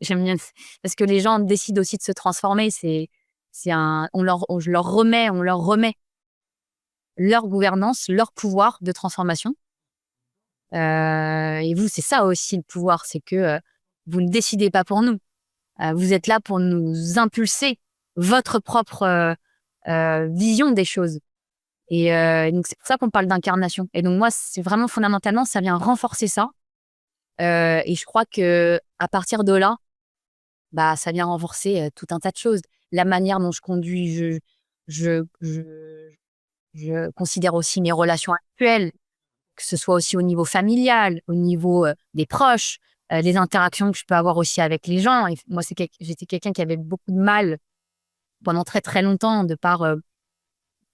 J'aime bien, parce que les gens décident aussi de se transformer. Je leur remet leur gouvernance, leur pouvoir de transformation. Et vous, c'est ça aussi le pouvoir, c'est que vous ne décidez pas pour nous. Vous êtes là pour nous impulser votre propre vision des choses. Et donc, c'est pour ça qu'on parle d'incarnation. Et donc, moi, c'est vraiment fondamentalement, ça vient renforcer ça. Et je crois que à partir de là, bah, ça vient renforcer tout un tas de choses. La manière dont je conduis, je, je, je considère aussi mes relations actuelles, que ce soit aussi au niveau familial, au niveau des proches, les interactions que je peux avoir aussi avec les gens. Et moi, j'étais quelqu'un qui avait beaucoup de mal pendant très très longtemps de par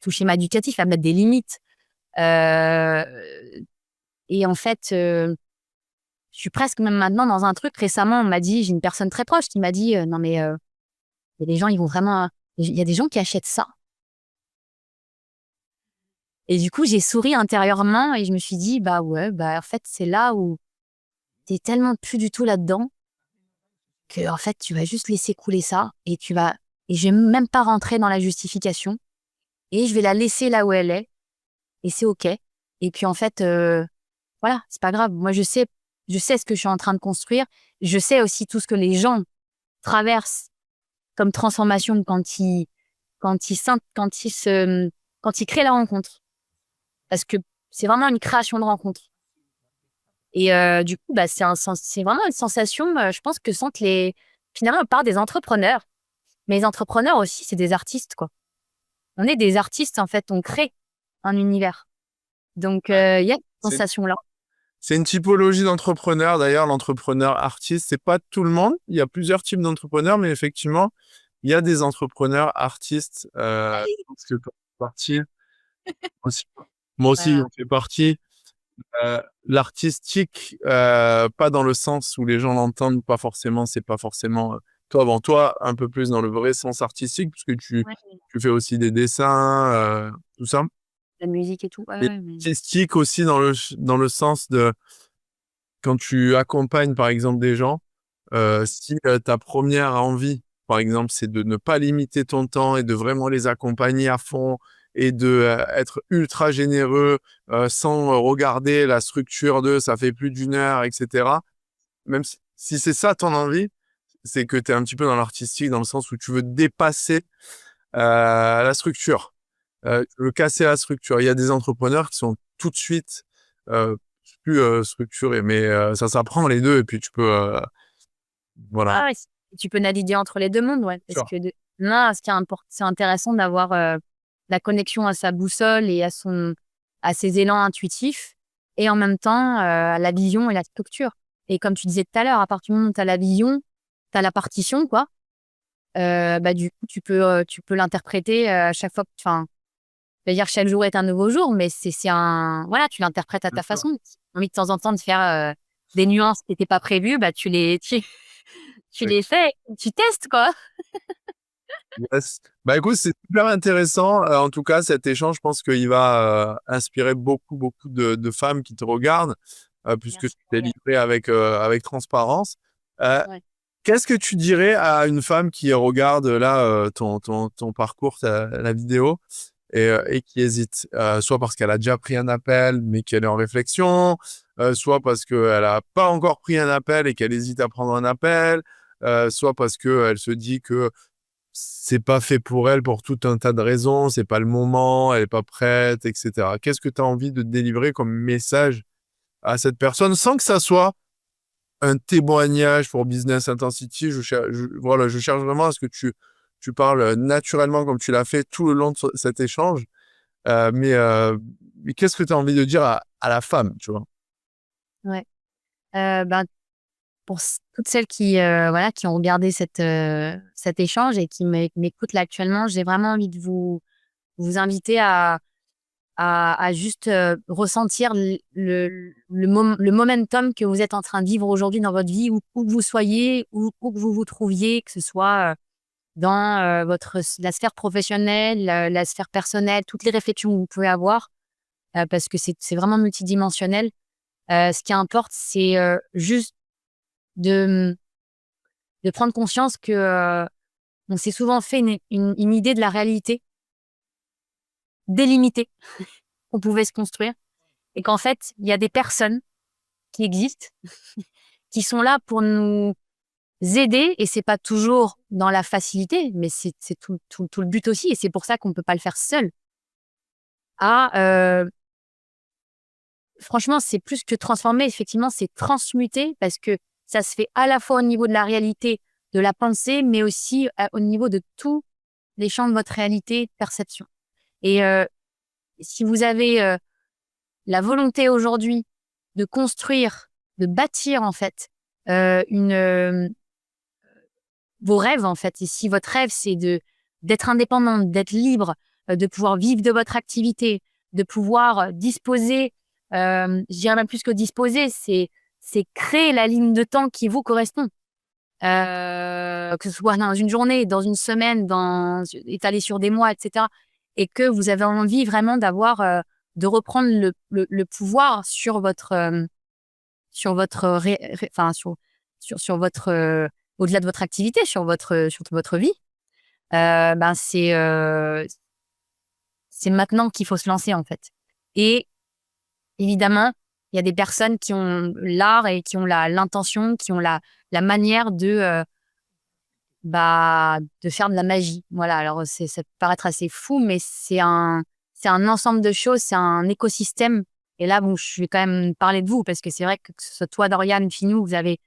tout schéma éducatif à mettre des limites. Euh, et en fait, je suis presque même maintenant dans un truc. Récemment, on m'a dit, j'ai une personne très proche qui m'a dit, non mais il y a des gens, ils vont vraiment, il y a des gens qui achètent ça. Et du coup, j'ai souri intérieurement et je me suis dit, bah ouais, bah en fait, c'est là où t'es tellement plus du tout là-dedans que en fait, tu vas juste laisser couler ça et je vais même pas rentrer dans la justification et je vais la laisser là où elle est et c'est ok. Et puis en fait, voilà, c'est pas grave. Moi, je sais ce que je suis en train de construire. Je sais aussi tout ce que les gens traversent comme transformation quand ils créent la rencontre. Parce que c'est vraiment une création de rencontre. Et du coup, bah, c'est vraiment une sensation, je pense que sentent finalement, on parle des entrepreneurs. Mais les entrepreneurs aussi, c'est des artistes, quoi. On est des artistes, en fait, on crée un univers. Donc, il y a cette C'est sensation-là. c'est une typologie d'entrepreneur. D'ailleurs, l'entrepreneur artiste, c'est pas tout le monde. Il y a plusieurs types d'entrepreneurs, mais effectivement, il y a des entrepreneurs artistes. Parce que quand on fait partie, aussi- moi aussi, Voilà. j'en fais partie. L'artistique, pas dans le sens où les gens l'entendent, pas forcément, c'est pas forcément toi avant toi, un peu plus dans le vrai sens artistique, puisque Ouais. tu fais aussi des dessins, tout ça. La musique et tout. Ouais, Et ouais, mais... artistique aussi dans le sens de quand tu accompagnes par exemple des gens, si ta première envie, par exemple, c'est de ne pas limiter ton temps et de vraiment les accompagner à fond et de être ultra généreux sans regarder la structure de ça fait plus d'une heure, etc. Même si c'est ça ton envie, c'est que tu es un petit peu dans l'artistique, dans le sens où tu veux dépasser la structure. Tu veux casser la structure. Il y a des entrepreneurs qui sont tout de suite euh, plus structurés, mais ça s'apprend les deux et puis tu peux, voilà. Ah, ouais, tu peux naviguer entre les deux mondes, ouais. Parce Sure. que là, ce qui importe, c'est intéressant d'avoir la connexion à sa boussole et à ses élans intuitifs, et en même temps, la vision et la structure. Et comme tu disais tout à l'heure, à partir du moment où tu as la vision, tu as la partition, quoi. Bah, du coup, tu peux l'interpréter à chaque fois. Enfin, je veux dire, chaque jour est un nouveau jour, mais voilà, tu l'interprètes à Bien ta sûr. façon. Si tu as envie de temps en temps de faire des nuances qui n'étaient pas prévues, bah, tu Oui. les fais, tu testes, quoi. Yes. Bah écoute, c'est super intéressant. En tout cas, cet échange, je pense qu'il va inspirer beaucoup de femmes qui te regardent, puisque tu Merci. t'es Ouais. livré avec transparence. Euh, Ouais. Qu'est-ce que tu dirais à une femme qui regarde là ton parcours, la vidéo, et qui hésite, soit parce qu'elle a déjà pris un appel, mais qu'elle est en réflexion, soit parce qu'elle n'a pas encore pris un appel et qu'elle hésite à prendre un appel, soit parce qu'elle se dit que c'est pas fait pour elle pour tout un tas de raisons, c'est pas le moment, elle est pas prête, etc. Qu'est-ce que tu as envie de délivrer comme message à cette personne sans que ça soit un témoignage pour Business Intensity? Voilà, je cherche vraiment à ce que tu parles naturellement comme tu l'as fait tout le long de cet échange. Mais qu'est-ce que tu as envie de dire à la femme, tu vois? Ouais. Ben, pour toutes celles voilà, qui ont regardé cet échange et qui m'écoutent là actuellement, j'ai vraiment envie de vous inviter à juste ressentir le momentum que vous êtes en train de vivre aujourd'hui dans votre vie, où que vous soyez, où que vous vous trouviez, que ce soit dans la sphère professionnelle, la sphère personnelle, toutes les réflexions que vous pouvez avoir, parce que c'est vraiment multidimensionnel. Ce qui importe, c'est juste de, de prendre conscience que on s'est souvent fait une idée de la réalité délimitée qu'on pouvait se construire, et qu'en fait, il y a des personnes qui existent, qui sont là pour nous aider, et c'est pas toujours dans la facilité, mais c'est tout le but aussi, et c'est pour ça qu'on peut pas le faire seul, à franchement, c'est plus que transformer, effectivement, c'est transmuter parce que ça se fait à la fois au niveau de la réalité, de la pensée, mais aussi au niveau de tous les champs de votre réalité, de perception. Et si vous avez la volonté aujourd'hui de construire, de bâtir en fait vos rêves en fait, et si votre rêve c'est d'être indépendante, d'être libre, de pouvoir vivre de votre activité, de pouvoir disposer, je dirais même plus que disposer, c'est créer la ligne de temps qui vous correspond. Que ce soit dans une journée, dans une semaine, étalé sur des mois, etc. Et que vous avez envie vraiment de reprendre le pouvoir sur votre, au-delà de votre activité, sur votre vie. C'est maintenant qu'il faut se lancer en fait. Et évidemment, il y a des personnes qui ont l'art et qui ont l'intention, qui ont la manière de faire de la magie. Voilà, alors ça peut paraître assez fou, mais c'est un ensemble de choses, c'est un écosystème. Et là, bon, je vais quand même parler de vous, parce que c'est vrai que ce soit toi, Dorian, Finou, vous avez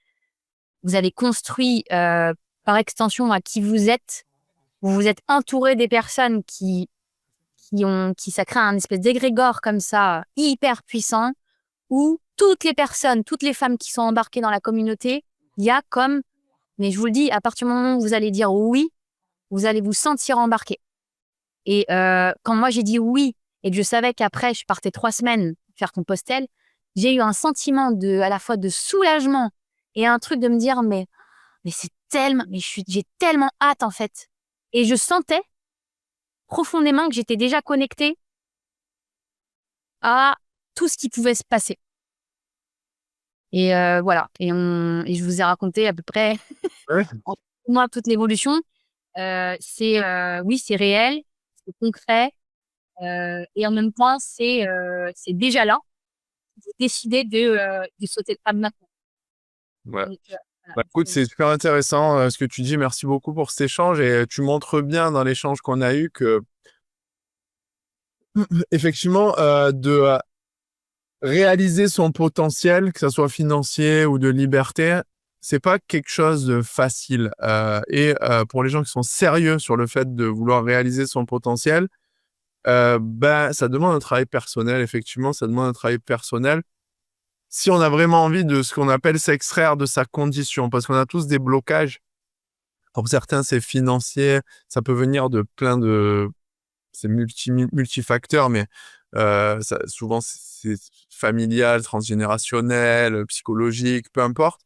construit par extension à qui vous êtes. Vous vous êtes entouré des personnes qui ça crée un espèce d'égrégore comme ça, hyper puissant, où toutes les personnes, toutes les femmes qui sont embarquées dans la communauté, il y a comme, mais je vous le dis, à partir du moment où vous allez dire oui, vous allez vous sentir embarqué. Et quand moi j'ai dit oui, et que je savais qu'après je partais 3 semaines faire Compostelle, j'ai eu un sentiment à la fois de soulagement et un truc de me dire mais c'est tellement, j'ai tellement hâte en fait. Et je sentais profondément que j'étais déjà connectée à tout ce qui pouvait se passer. Et voilà. Et je vous ai raconté à peu près moi toute l'évolution. Oui, c'est réel, c'est concret, et en même temps, c'est déjà là. Vous décidez de sauter le pas maintenant. Ouais. Donc, Bah, écoute, c'est super intéressant ce que tu dis. Merci beaucoup pour cet échange et tu montres bien dans l'échange qu'on a eu que effectivement de réaliser son potentiel, que ce soit financier ou de liberté, c'est pas quelque chose de facile. Et pour les gens qui sont sérieux sur le fait de vouloir réaliser son potentiel, ça demande un travail personnel. Effectivement, ça demande un travail personnel. Si on a vraiment envie de ce qu'on appelle s'extraire de sa condition, parce qu'on a tous des blocages. Pour certains, c'est financier, ça peut venir de plein de... C'est multifacteur, mais souvent, c'est familial, transgénérationnel, psychologique, peu importe.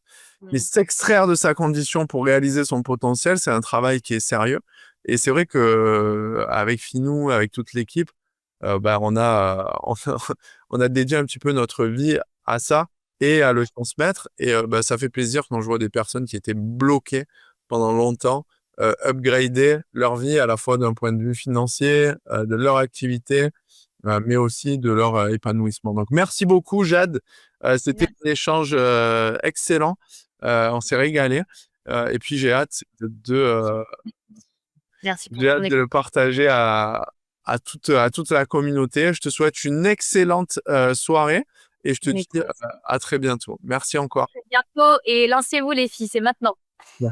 Mais s'extraire de sa condition pour réaliser son potentiel, c'est un travail qui est sérieux. Et c'est vrai que avec Finou, avec toute l'équipe, on a dédié un petit peu notre vie à ça et à le transmettre. Et ça fait plaisir quand je vois des personnes qui étaient bloquées pendant longtemps, upgrader leur vie à la fois d'un point de vue financier, de leur activité, mais aussi de leur épanouissement. Donc, merci beaucoup, Jade. C'était un échange excellent. On s'est régalé. Et puis, j'ai hâte Merci pour j'ai hâte de le partager à toute la communauté. Je te souhaite une excellente soirée et je te dis à très bientôt. Merci encore. bientôt, et lancez-vous les filles, c'est maintenant. Ouais.